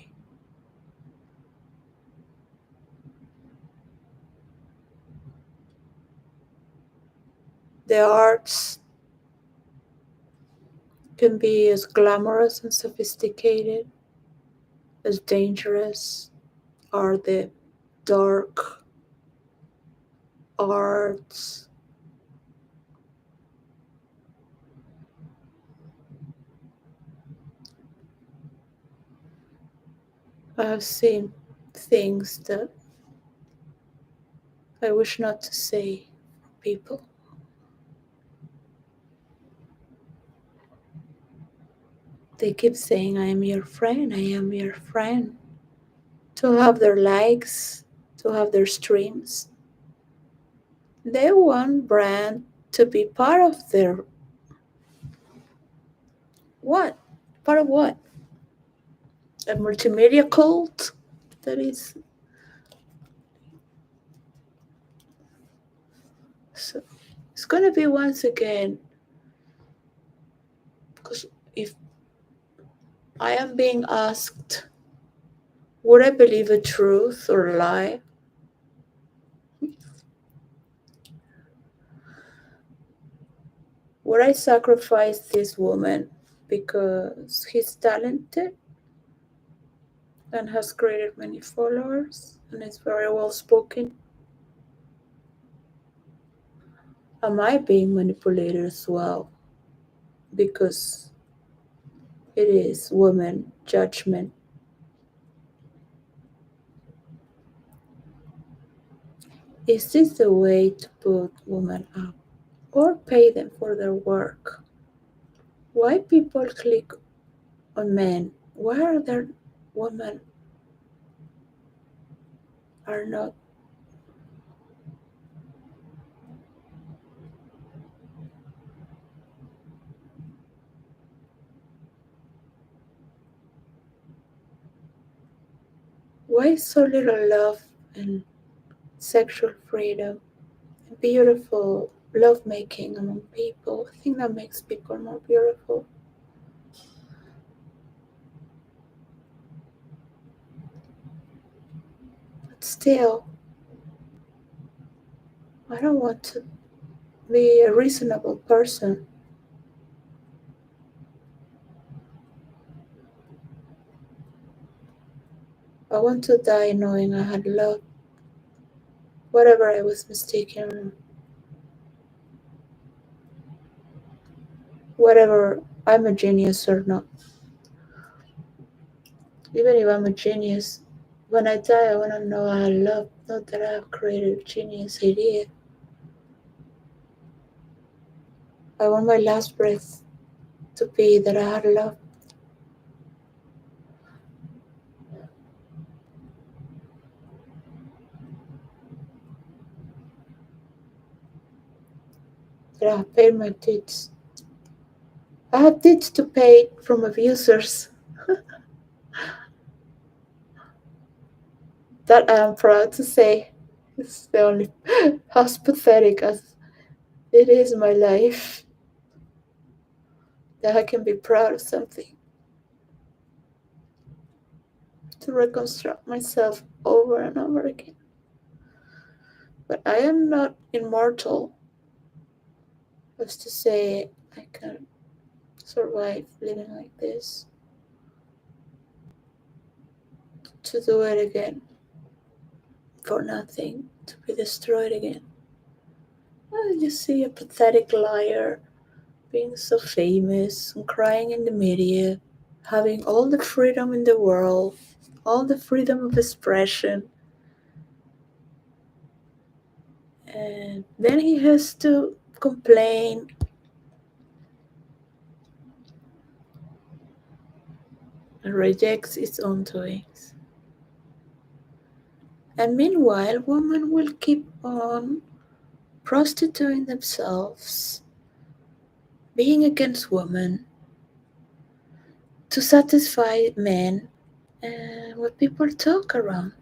The arts can be as glamorous and sophisticated as dangerous are the dark arts. I have seen things that I wish not to say people. They keep saying, I am your friend, I am your friend. To have their likes, to have their streams. They want brand to be part of their what? Part of what? A multimedia cult? That is. So it's going to be once again, because if I am being asked, would I believe a truth or a lie? Would I sacrifice this woman because he's talented and has created many followers and is very well spoken? Am I being manipulated as well? Because it is woman judgment. Is this the way to put women up or pay them for their work? Why people click on men? Why are there women are not? Why so little love and sexual freedom and beautiful lovemaking among people? I think that makes people more beautiful. But still, I don't want to be a reasonable person. I want to die knowing I had love whatever I was mistaken, whatever I'm a genius or not. Even if I'm a genius, when I die, I want to know I love, not that I have created a genius idea. I want my last breath to be that I had love. That I have paid my debts. I have debts to pay from abusers that I am proud to say is the only as pathetic as it is my life, that I can be proud of something, to reconstruct myself over and over again. But I am not immortal, as to say I can survive living like this, to do it again for nothing, to be destroyed again. I just see a pathetic liar being so famous and crying in the media, having all the freedom in the world, all the freedom of expression, and then he has to complain and rejects his own doings. And meanwhile, women will keep on prostituting themselves, being against women, to satisfy men and what people talk around.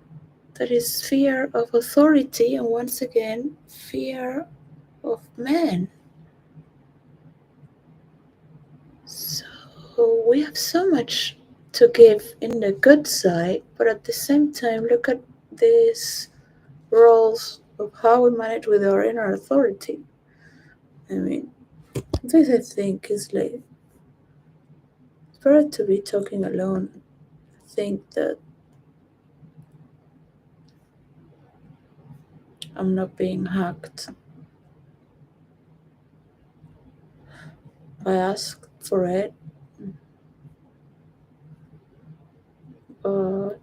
That is fear of authority, and once again, fear of men. So we have so much to give in the good side, but at the same time, look at these roles of how we manage with our inner authority. I mean, this I think is like, it's better to be talking alone. I think that I'm not being hacked. I asked for it, but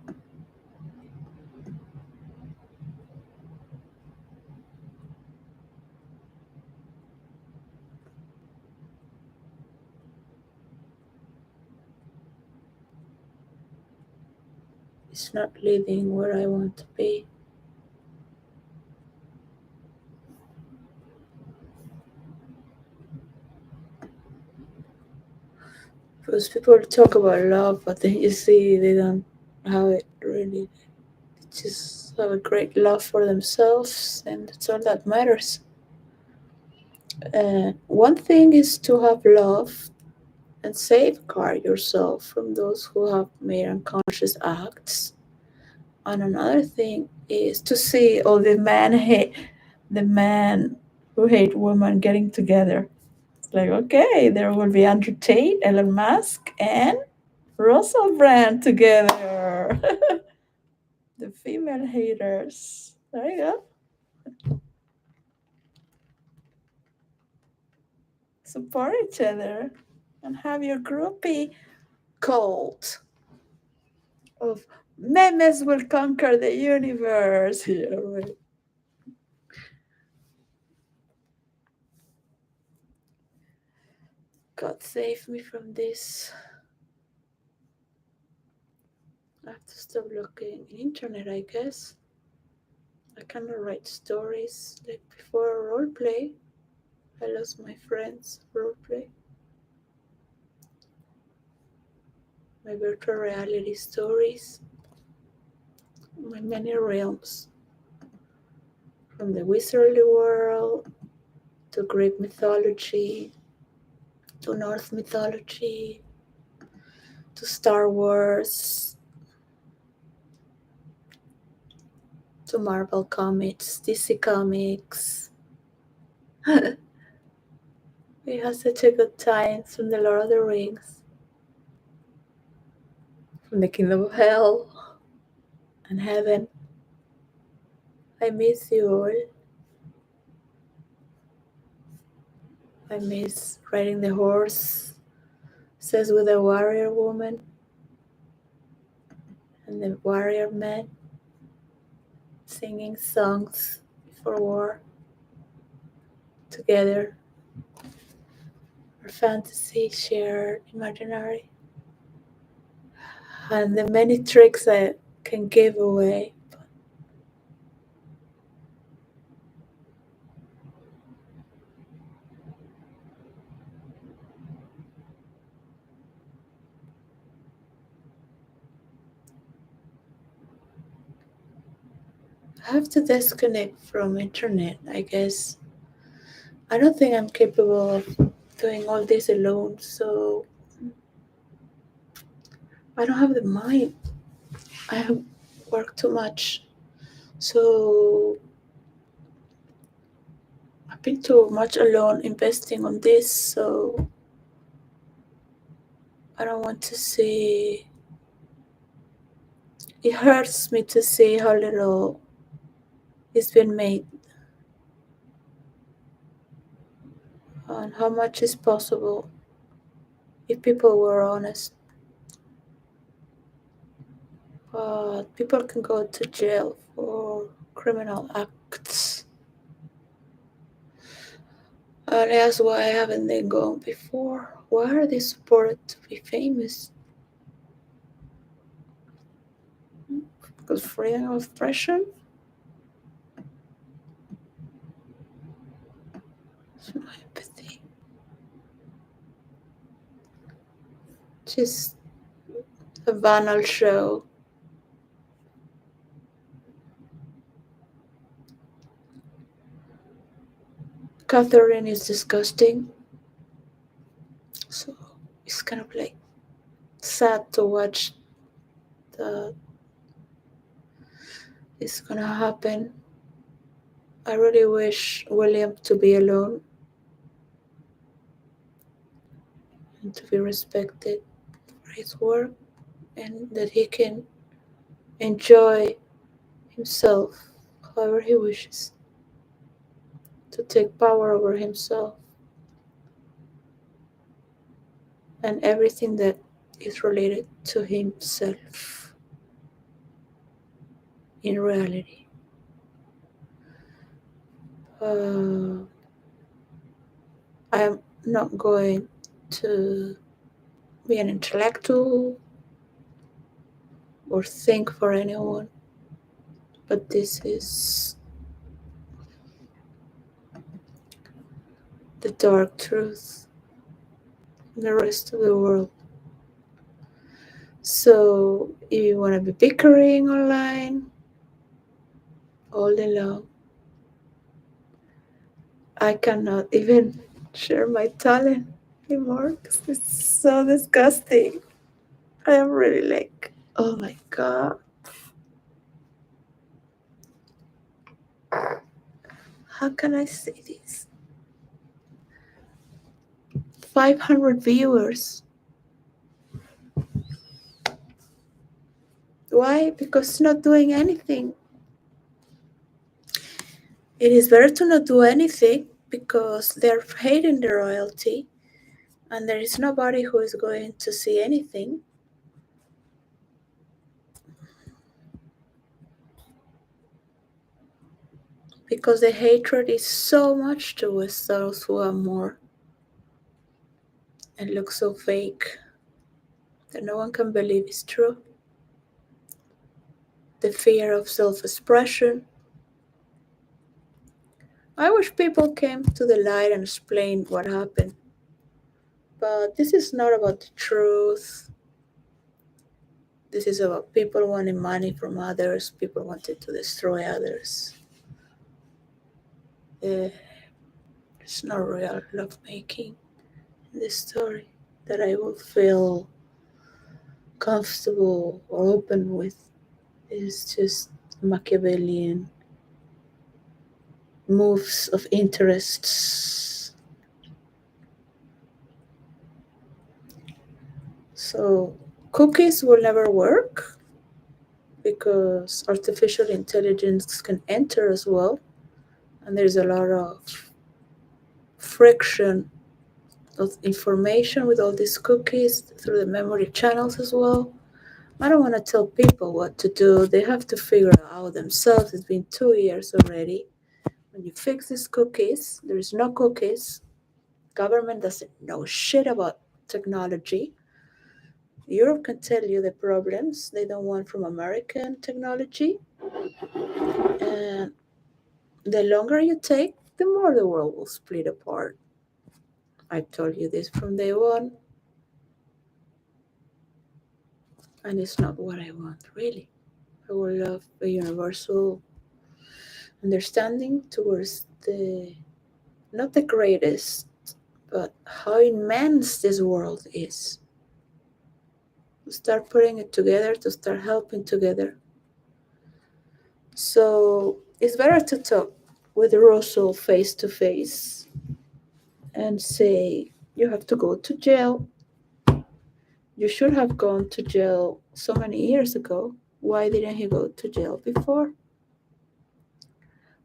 it's not leading where I want to be. Because people talk about love, but then you see they don't have it really. They just have a great love for themselves, and that's all that matters. One thing is to have love and safeguard yourself from those who have made unconscious acts. And another thing is to see all the men who hate women getting together. It's like, okay, there will be Andrew Tate, Elon Musk, and Russell Brand together. The female haters. There you go. Support each other and have your groupie cult of memes will conquer the universe. Yeah, right. God save me from this. I have to stop looking internet, I guess. I cannot write stories like before roleplay. I lost my friends roleplay. My virtual reality stories. My many realms. From the wizardly world to Greek mythology to Norse mythology to Star Wars to Marvel Comics, DC Comics. We had such a good time from the Lord of the Rings, from the Kingdom of Hell and Heaven. I miss you all. I miss riding the horse, says with a warrior woman and the warrior man, singing songs before war together. Our fantasy, shared imaginary, and the many tricks I can give away. I have to disconnect from internet, I guess. I don't think I'm capable of doing all this alone, so I don't have the mind. I have worked too much. So I've been too much alone investing on this, so I don't want to see. It hurts me to see how little it's been made and how much is possible if people were honest. But people can go to jail for criminal acts. And that's why haven't they gone before? Why are they supported to be famous? Because freedom of expression? It's no empathy. Just a banal show. Catherine is disgusting. So it's kind of like sad to watch that it's gonna happen. I really wish William to be alone and to be respected for his work and that he can enjoy himself however he wishes, to take power over himself and everything that is related to himself in reality. I am not going to be an intellectual or think for anyone, but this is the dark truth in the rest of the world. So if you want to be bickering online all day long, I cannot even share my talent anymore because it's so disgusting. I am really like, oh my god. How can I say this? 500 viewers. Why? Because it's not doing anything. It is better to not do anything because they're hating the royalty and there is nobody who is going to see anything. Because the hatred is so much towards those who are more and look so fake that no one can believe is true. The fear of self-expression. I wish people came to the light and explained what happened. But this is not about the truth. This is about people wanting money from others, people wanting to destroy others. It's not real lovemaking in this story that I will feel comfortable or open with. It's just Machiavellian moves of interests. So cookies will never work. because artificial intelligence can enter as well, and there's a lot of friction of information with all these cookies through the memory channels as well. I don't want to tell people what to do. They have to figure it out themselves. It's been 2 years already. When you fix these cookies, there is no cookies. Government doesn't know shit about technology. Europe can tell you the problems they don't want from American technology. And the longer you take, the more the world will split apart. I told you this from day one, and it's not what I want, really. I would love a universal understanding towards the, not the greatest, but how immense this world is. To start putting it together, to start helping together. So it's better to talk with Russell face to face and say, you have to go to jail. You should have gone to jail so many years ago. Why didn't he go to jail before?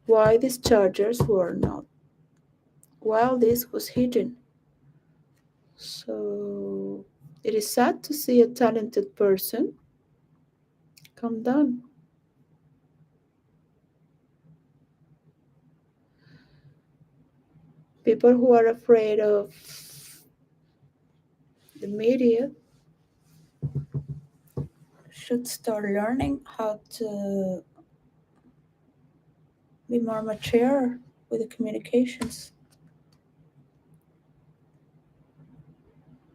Why these charges were not? While this was hidden. So it is sad to see a talented person come down. People who are afraid of the media should start learning how to be more mature with the communications.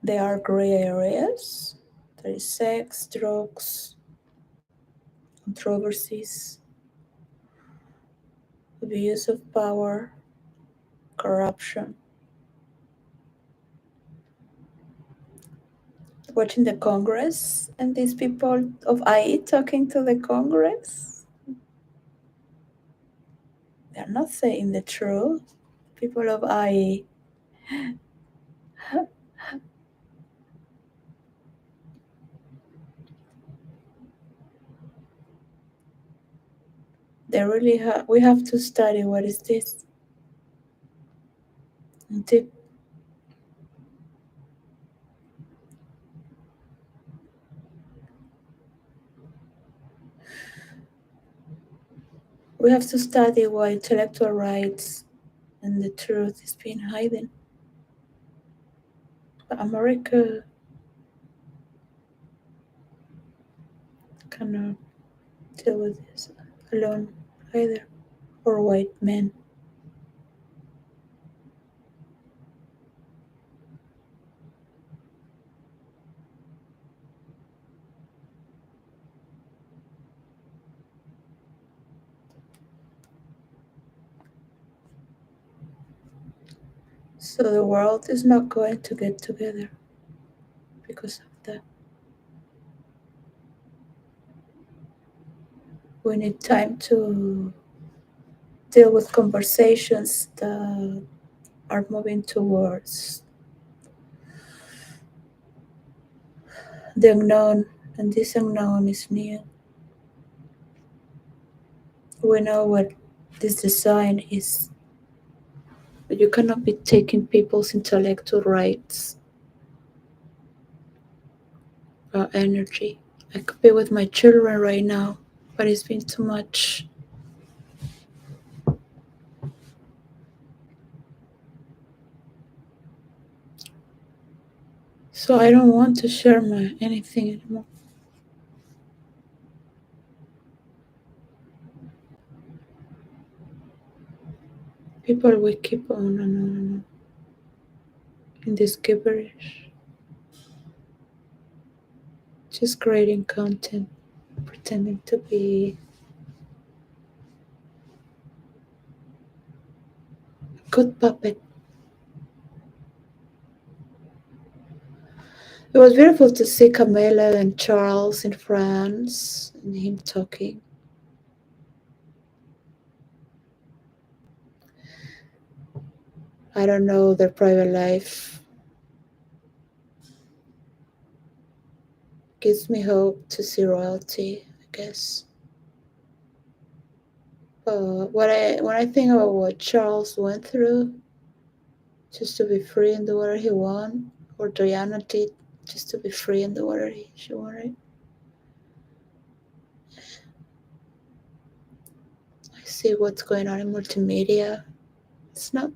There are gray areas. There is sex, drugs, controversies, abuse of power, corruption. Watching the Congress and these people of IE talking to the Congress, they're not saying the truth. People of IE. They really we have to study what is this. Deep. We have to study why intellectual rights and the truth is being hidden. But America cannot deal with this alone either, or white men. So the world is not going to get together because of that. We need time to deal with conversations that are moving towards the unknown, and this unknown is new. We know what this design is, but you cannot be taking people's intellectual rights or energy. I could be with my children right now, but it's been too much. So I don't want to share my anything anymore. People will keep on and on and on in this gibberish, just creating content, pretending to be a good puppet. It was beautiful to see Camilla and Charles in France and him talking. I don't know their private life. Gives me hope to see royalty guess. When I think about what Charles went through just to be free in the water he won, or Diana did just to be free in the water she wanted, I see what's going on in multimedia. It's not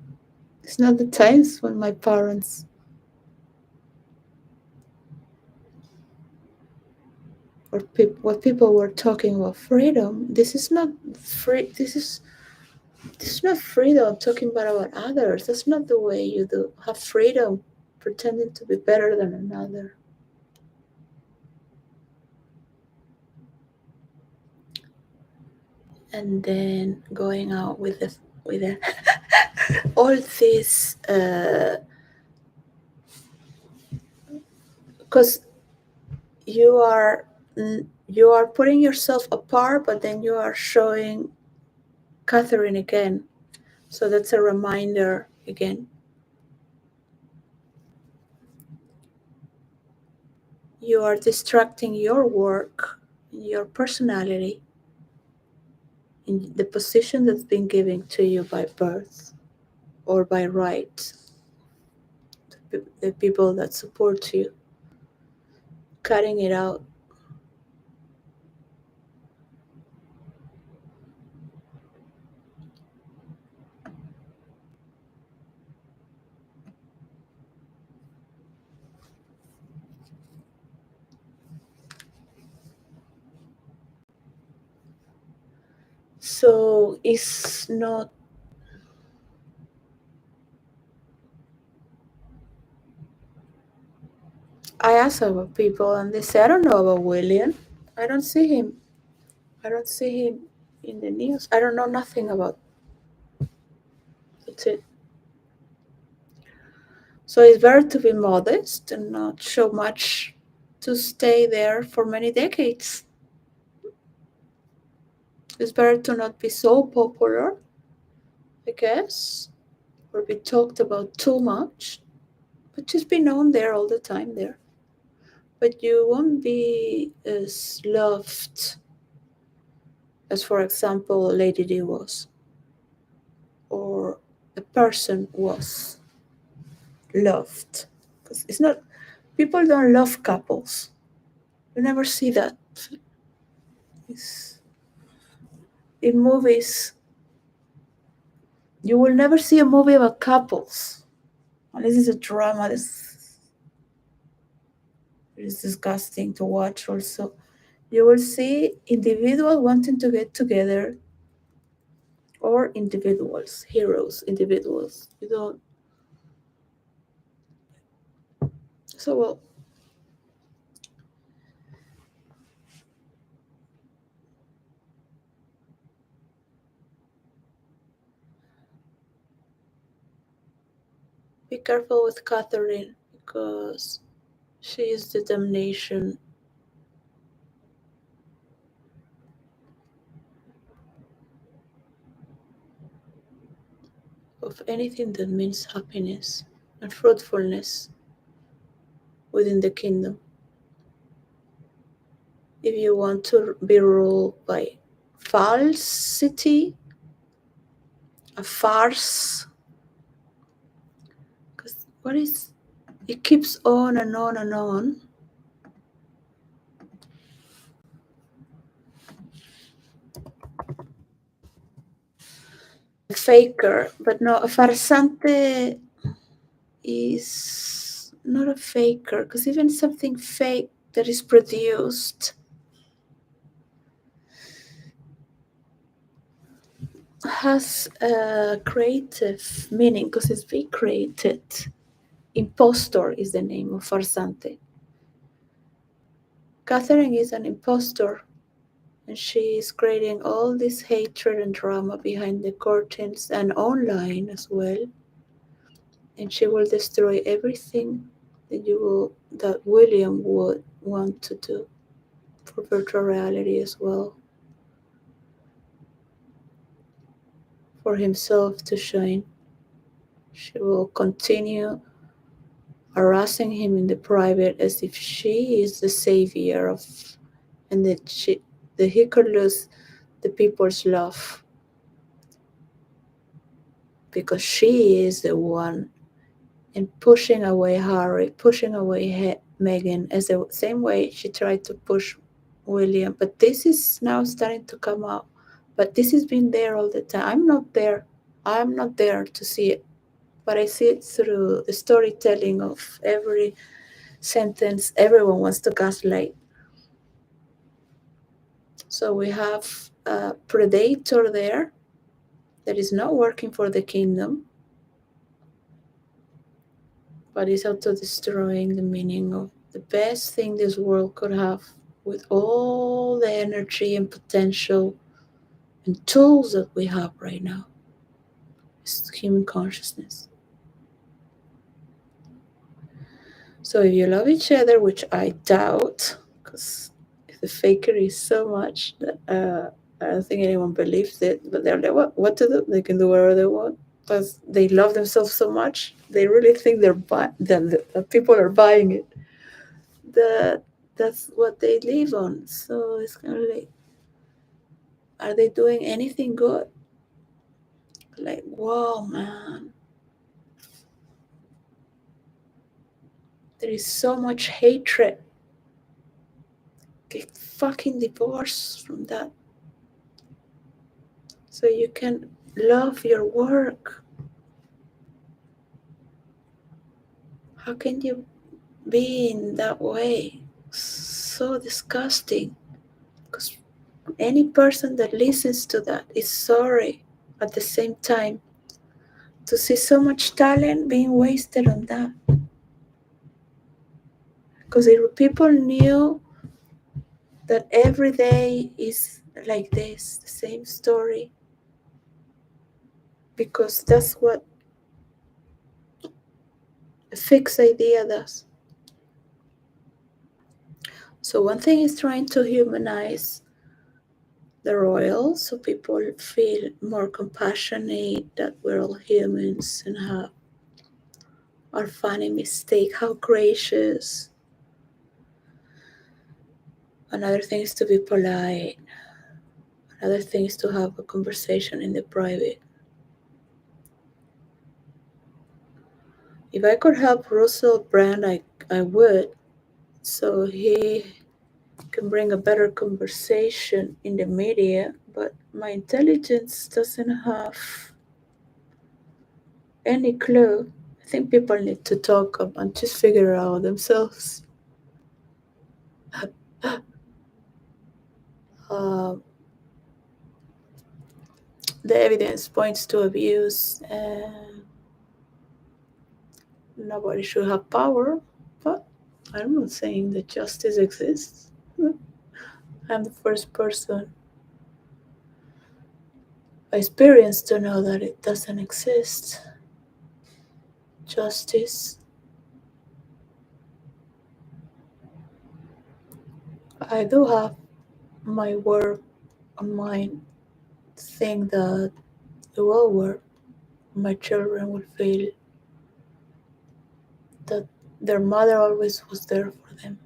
the times when my parents or what people were talking about freedom. This is not free. This is not freedom talking about others. That's not the way you do have freedom pretending to be better than another. And then going out with all this, because you are putting yourself apart, but then you are showing Catherine again. So that's a reminder again. You are distracting your work, your personality, in the position that's been given to you by birth or by right, the people that support you, cutting it out. So it's not. I ask about people and they say, I don't know about William. I don't see him. I don't see him in the news. I don't know nothing about. That's it. So it's better to be modest and not show much to stay there for many decades. It's better to not be so popular, I guess, or be talked about too much, but just be known there all the time there. But you won't be as loved as, for example, Lady Di was, or a person was loved. Because it's not, people don't love couples. You never see that. It's, in movies, you will never see a movie about couples. Unless it's a drama, this is disgusting to watch also. You will see individuals wanting to get together, or individuals, heroes, individuals. You don't. So, well, be careful with Catherine because she is the damnation of anything that means happiness and fruitfulness within the kingdom. If you want to be ruled by falsity, a farce, because what is it keeps on and on and on. A faker, but no, a farsante is not a faker, because even something fake that is produced has a creative meaning because it's being created. Impostor is the name of farsante. Catherine is an impostor, and she is creating all this hatred and drama behind the curtains and online as well. And she will destroy everything that William would want to do for virtual reality as well, for himself to shine. She will continue harassing him in the private as if she is the savior of, and that that he could lose the people's love, because she is the one in pushing away Harry, pushing away Meghan, as the same way she tried to push William. But this is now starting to come out. But this has been there all the time. I'm not there. I'm not there to see it. But I see it through the storytelling of every sentence. Everyone wants to gaslight. So we have a predator there that is not working for the kingdom, but is auto destroying the meaning of the best thing this world could have, with all the energy and potential and tools that we have right now. It's human consciousness. So if you love each other, which I doubt, because the fakery is so much that I don't think anyone believes it, but they're like, what to do? They can do whatever they want. Because they love themselves so much, they really think that people are buying it. That's what they live on. So it's kind of like, are they doing anything good? Like, whoa, man. There is so much hatred. Get fucking divorced from that. So you can love your work. How can you be in that way? So disgusting. Because any person that listens to that is sorry at the same time to see so much talent being wasted on that. Because if people knew that every day is like this, the same story, because that's what a fixed idea does. So one thing is trying to humanize the royals, so people feel more compassionate that we're all humans and have our funny mistake, how gracious. Another thing is to be polite. Another thing is to have a conversation in the private. If I could help Russell Brand, I would. So he can bring a better conversation in the media, but my intelligence doesn't have any clue. I think people need to talk up and just figure it out themselves. The evidence points to abuse, and nobody should have power, but I'm not saying that justice exists. I'm the first person by experience to know that it doesn't exist. Justice. I do have my work on mine, think that it will work. My children will feel that their mother always was there for them.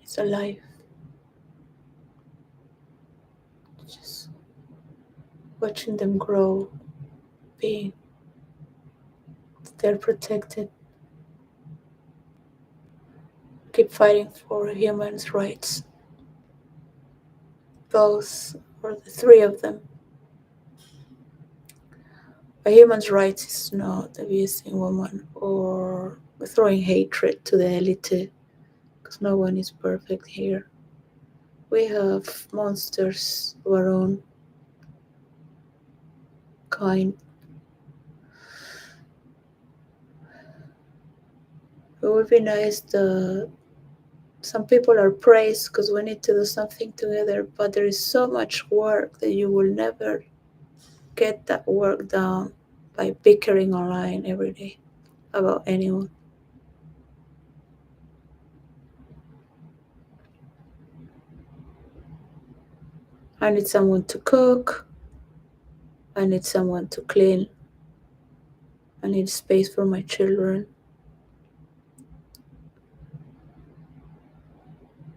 It's alive. Just watching them grow, being they're protected, keep fighting for humans' rights. Both, or the three of them. But human's rights is not abusing women or throwing hatred to the elite, because no one is perfect here. We have monsters of our own kind. It would be nice that some people are praised because we need to do something together, but there is so much work that you will never get that work done by bickering online every day about anyone. I need someone to cook. I need someone to clean. I need space for my children.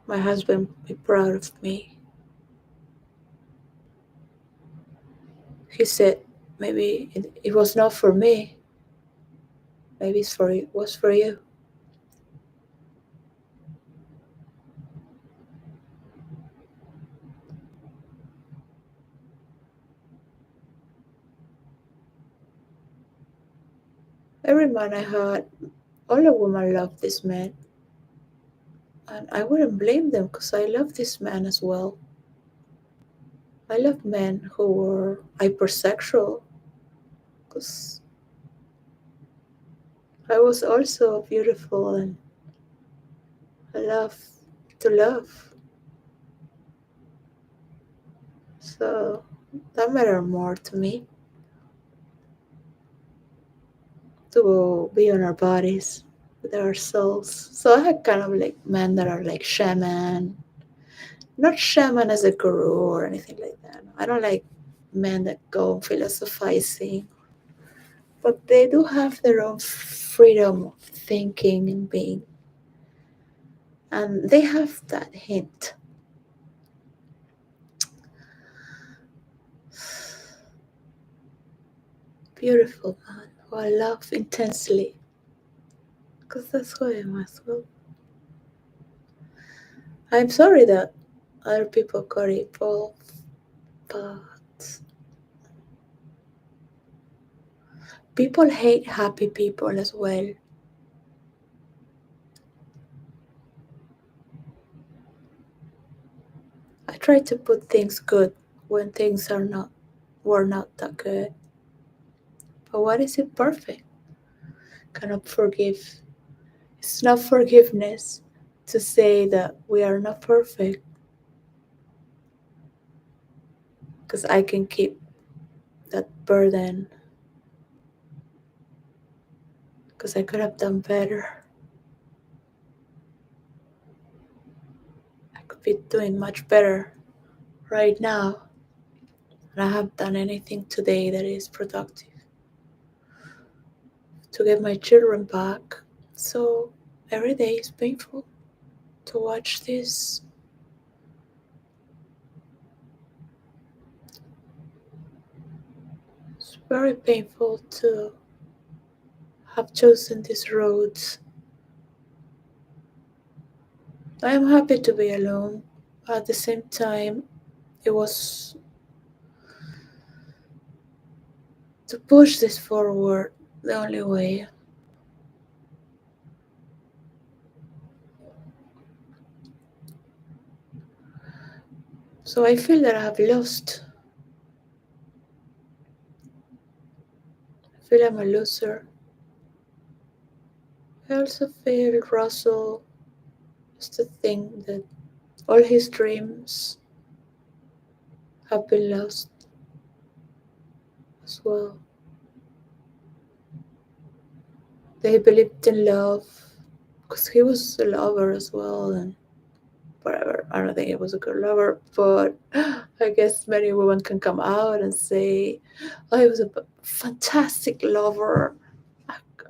My husband be proud of me. He said, maybe it was not for me. Maybe it was for you. Every man I had, all the women loved this man. And I wouldn't blame them because I love this man as well. I love men who were hypersexual because I was also beautiful and I love to love. So that mattered more to me to be on our bodies with our souls. So I had kind of like men that are like shaman, not shaman as a guru or anything like that. I don't like men that go philosophizing, but they do have their own freedom of thinking and being. And they have that hint. Beautiful man who I love intensely. Because that's who I am as well. I'm sorry that other people got involved, but people hate happy people as well. I try to put things good when things were not that good. But what is it perfect? Cannot forgive. It's not forgiveness to say that we are not perfect. Because I can keep that burden. Because I could have done better. I could be doing much better right now. And I have done anything today that is productive to get my children back. So every day is painful to watch this. It's very painful to have chosen these roads. I am happy to be alone. At the same time, it was to push this forward the only way. So I feel that I have lost. I feel I'm a loser. I also feel Russell is to think that all his dreams have been lost as well. That he believed in love because he was a lover as well and whatever. I don't think he was a good lover, but I guess many women can come out and say, oh, he was a fantastic lover.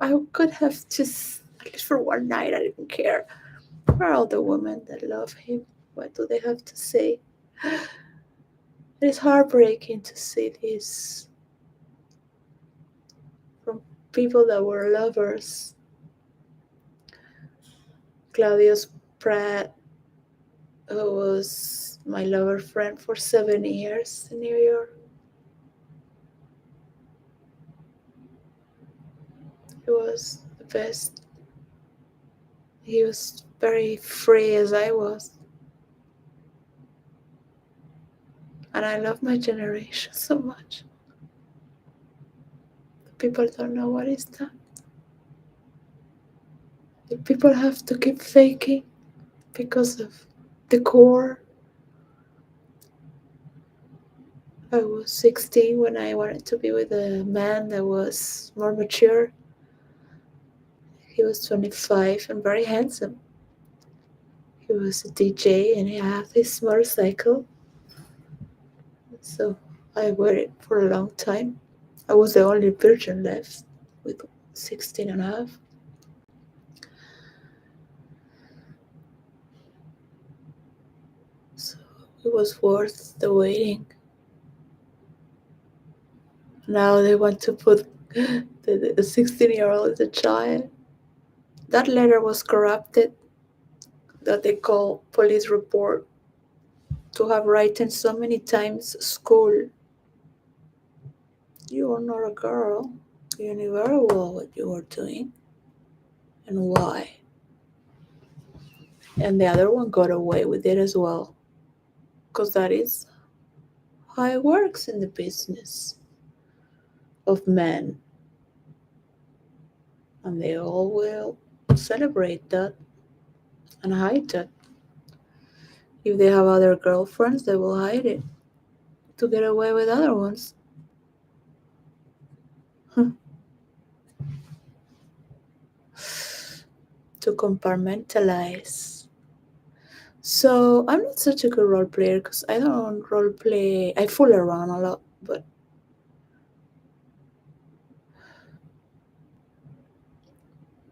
I could have just, at least for one night, I didn't care. For all the women that love him, what do they have to say? It is heartbreaking to see this from people that were lovers. Claudius Pratt, who was my lover friend for 7 years in New York. He was the best. He was very free as I was. And I love my generation so much. People don't know what is that. People have to keep faking because of the core. I was 16 when I wanted to be with a man that was more mature. He was 25 and very handsome. He was a DJ and he had his motorcycle. So I waited for a long time. I was the only virgin left with 16 and a half. So it was worth the waiting. Now they want to put the 16-year-old as a child. That letter was corrupted, that they call police report, to have written so many times school. You are not a girl. You knew very well what you were doing and why. And the other one got away with it as well, because that is how it works in the business of men. And they all will celebrate that and hide that. If they have other girlfriends, they will hide it to get away with other ones. To compartmentalize. So I'm not such a good role player because I don't role play. I fool around a lot, but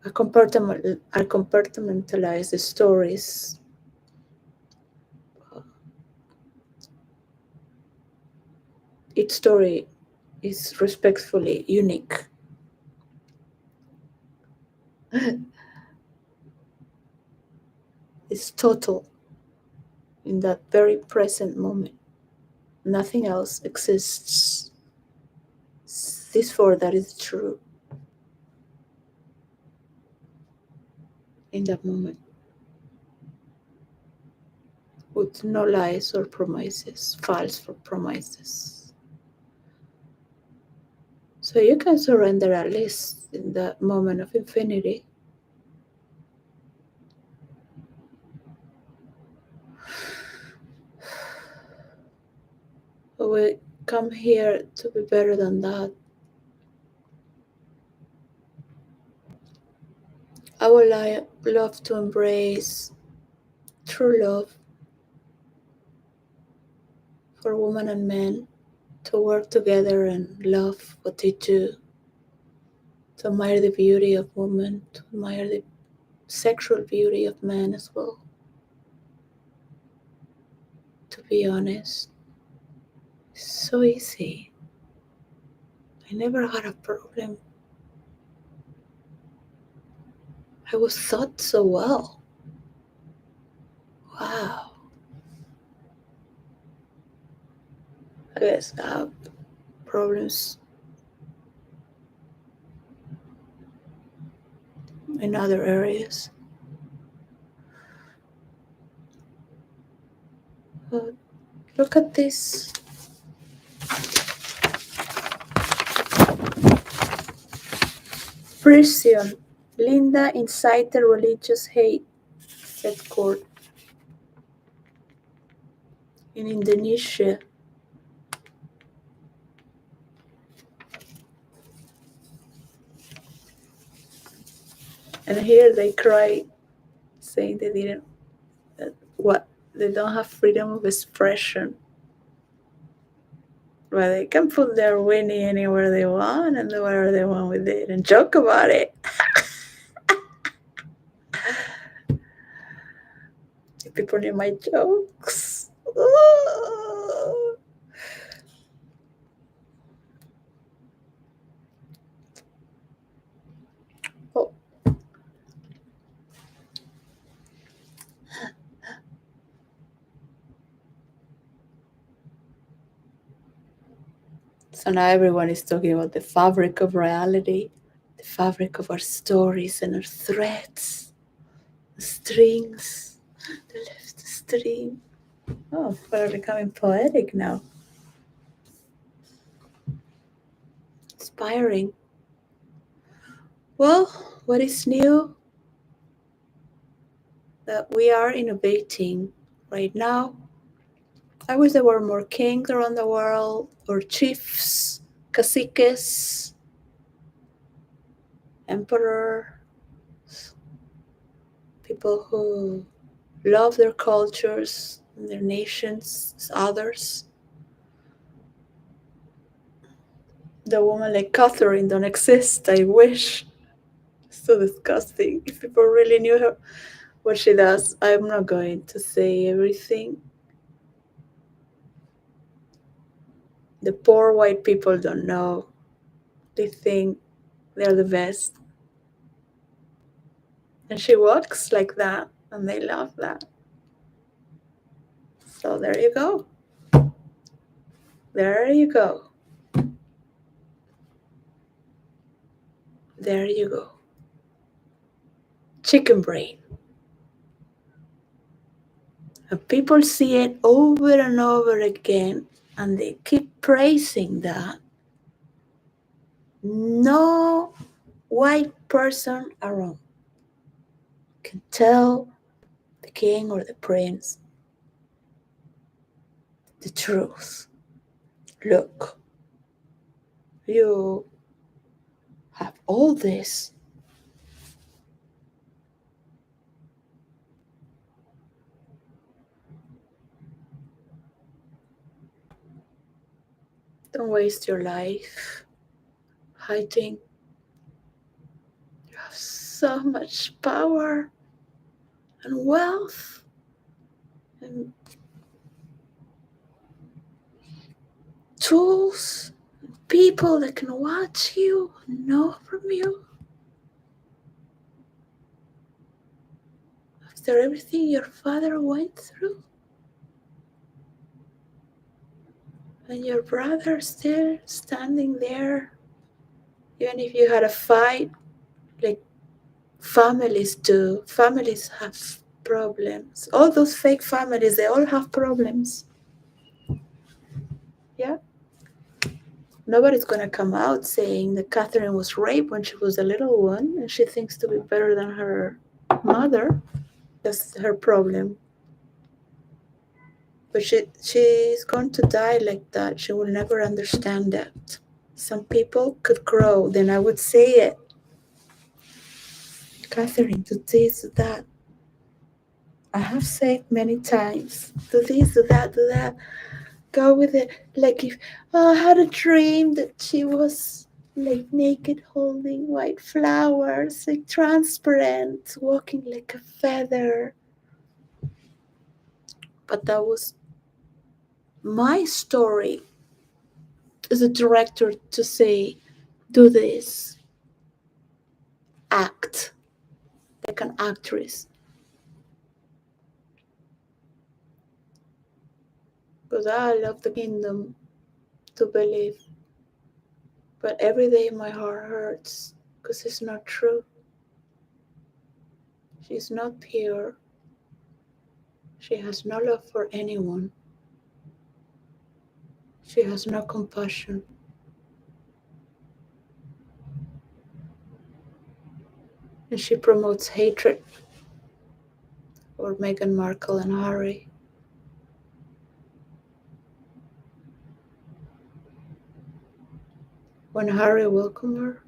I compartmentalize the stories. Each story is respectfully unique. It's total in that very present moment. Nothing else exists. This for that is true in that moment, with no lies or promises, false promises. So you can surrender at least in that moment of infinity. But we come here to be better than that. I would love to embrace true love for women and men, to work together and love what they do, to admire the beauty of women, to admire the sexual beauty of men as well. To be honest, it's so easy. I never had a problem. I was taught so well. Wow. I guess I have problems in other areas. But look at this. Prison. Linda incited religious hate, said court. In Indonesia. And here they cry, saying they didn't, they don't have freedom of expression. But they can put their Winnie anywhere they want and do whatever they want with it and joke about it. People need my jokes. Oh. So now everyone is talking about the fabric of reality, the fabric of our stories and our threads, the strings, the left string. Oh, we're becoming poetic now. Inspiring. Well, what is new? That we are innovating right now. I wish there were more kings around the world, or chiefs, caciques, emperor, people who love their cultures and their nations as others. The woman like Catherine don't exist, I wish. So disgusting. If people really knew her, what she does, I'm not going to say everything. The poor white people don't know. They think they're the best. And she walks like that, and they love that. So there you go. There you go. There you go. Chicken brain. And people see it over and over again, and they keep praising that. No white person around can tell the king or the prince the truth. Look, you have all this. Don't waste your life hiding. You have so much power and wealth and tools, people that can watch you and know from you. After everything your father went through, and your brother still standing there, even if you had a fight, like families do. Families have problems. All those fake families, they all have problems. Yeah? Nobody's going to come out saying that Catherine was raped when she was a little one and she thinks to be better than her mother. That's her problem. But she's going to die like that. She will never understand that. Some people could grow, then I would say it. Catherine, do this, do that. I have said many times, do this, do that, do that. Go with it. Like if I had a dream that she was like naked holding white flowers, like transparent, walking like a feather. But that was my story as a director to say, do this, act like an actress. Because I love the kingdom to believe. But every day my heart hurts because it's not true. She's not pure. She has no love for anyone. She has no compassion. And she promotes hatred for Meghan Markle and Harry. When Harry welcomed her,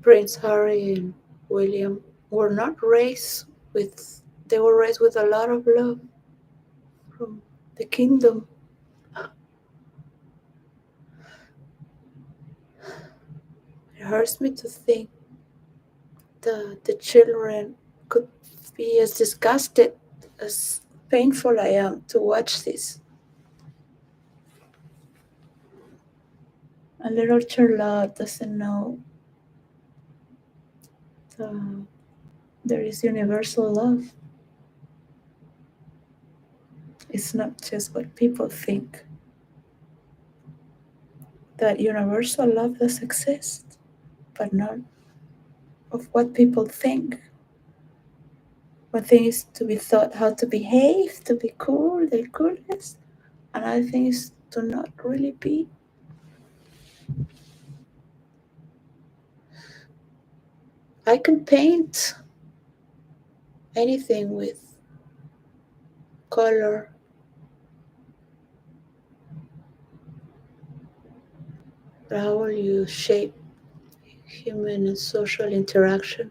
Prince Harry and William were not raised with, they were raised with a lot of love from the kingdom. It hurts me to think that the children could be as disgusted as painful I am to watch this. And little Charlotte doesn't know there is universal love. It's not just what people think. That universal love does exist, but not of what people think. One thing is to be taught how to behave, to be cool, the coolest. Another thing is to not really be. I can paint anything with color. But how will you shape human and social interaction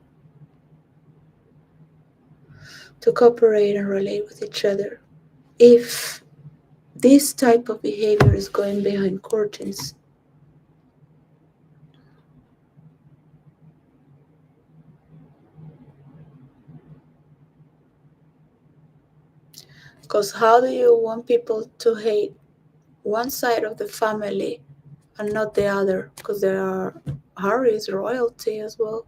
to cooperate and relate with each other if this type of behavior is going behind curtains? Because how do you want people to hate one side of the family and not the other, because Harry is royalty as well.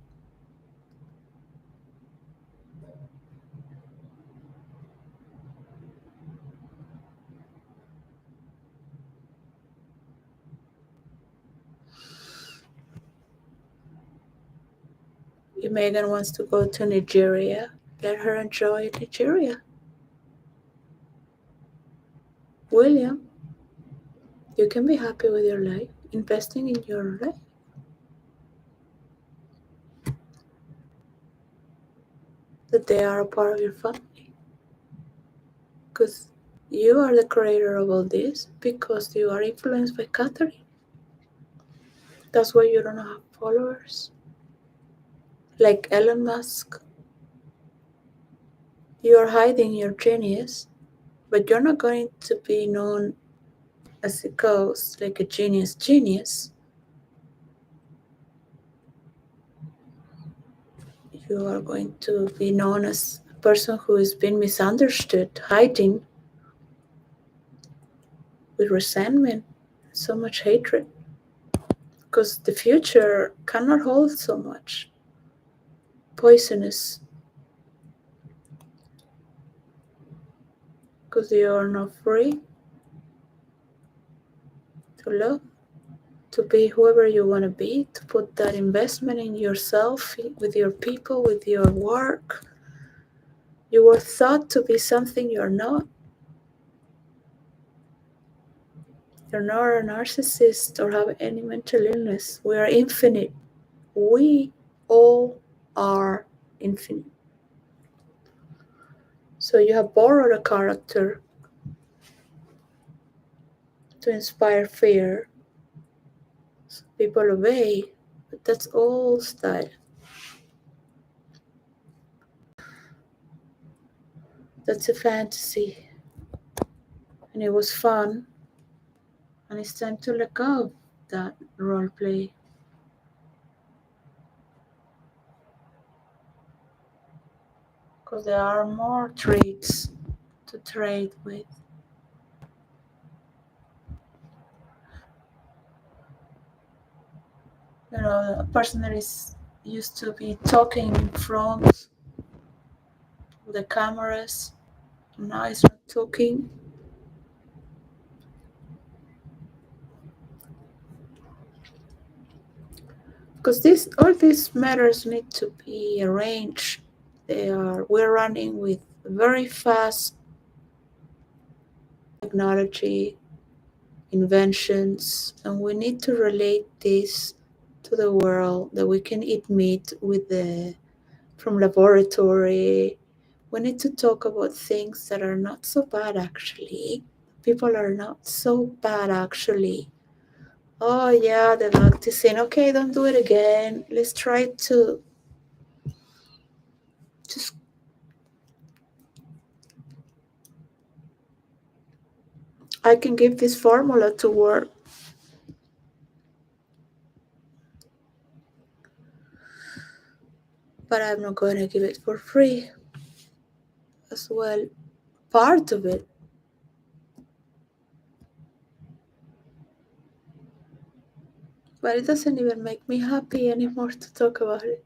If Meghan wants to go to Nigeria, let her enjoy Nigeria. William, you can be happy with your life, investing in your life. That they are a part of your family. Because you are the creator of all this, because you are influenced by Catherine. That's why you don't have followers. Like Elon Musk. You are hiding your genius, but you're not going to be known as it goes, like a genius. You are going to be known as a person who has been misunderstood, hiding with resentment, so much hatred. Because the future cannot hold so much poisonous. Because you are not free to love, to be whoever you want to be, to put that investment in yourself, with your people, with your work. You were thought to be something you're not. You're not a narcissist or have any mental illness. We are infinite. We all are infinite. So you have borrowed a character to inspire fear. So people obey, but that's old style. That's a fantasy. And it was fun. And it's time to let go of that role play. Because there are more traits to trade with. You know, a person that is used to be talking in front of the cameras, now is not talking. Because all these matters need to be arranged. We're running with very fast technology, inventions, and we need to relate this to the world, that we can eat meat from laboratory. We need to talk about things that are not so bad actually. People are not so bad actually. Oh yeah, the vaccine. Okay, don't do it again. Let's try to just. I can give this formula to work, but I'm not going to give it for free as well. Part of it. But it doesn't even make me happy anymore to talk about it.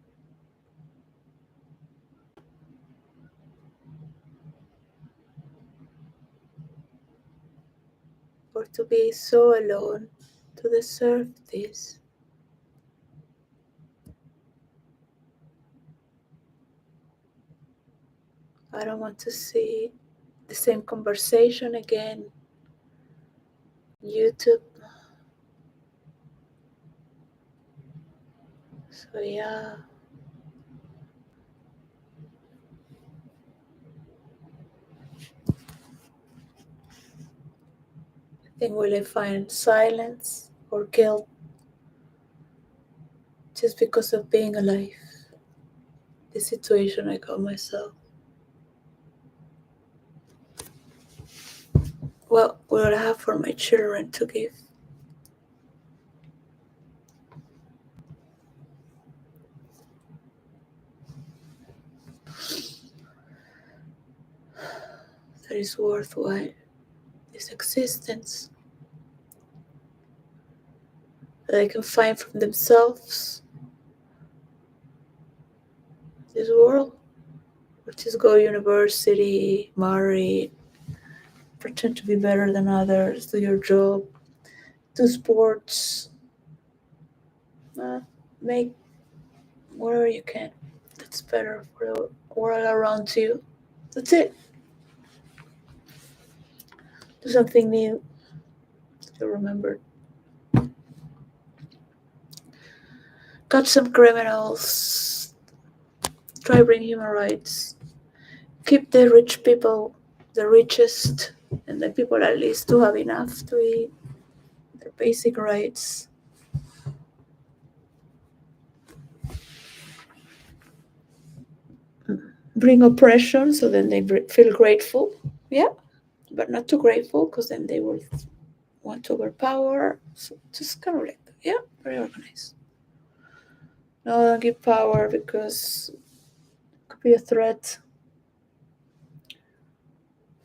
Or to be so alone to deserve this. I don't want to see the same conversation again. YouTube. So yeah. I think will I find silence or guilt just because of being alive? The situation I got myself. What will I have for my children to give? That is worthwhile. This existence. they can find from themselves this world, which is go university, marry, pretend to be better than others, do your job, do sports, make whatever you can that's better for the world around you. That's it. Do something new to remember. Catch some criminals. Try bring human rights. Keep the rich people the richest, and the people at least to have enough to eat. Their basic rights. Bring oppression, so then they feel grateful. Yeah, but not too grateful, because then they will want to overpower. So just kind of like that. Yeah, very organized. No, don't give power because it could be a threat.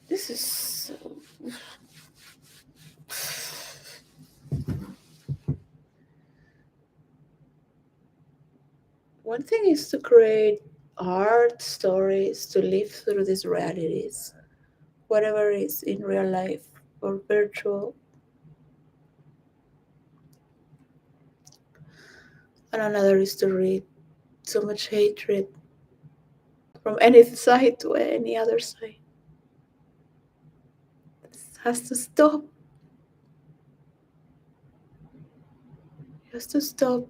This is one thing is to create art stories to live through these realities, whatever is in real life or virtual. And another is to read so much hatred from any side to any other side. This has to stop. It has to stop.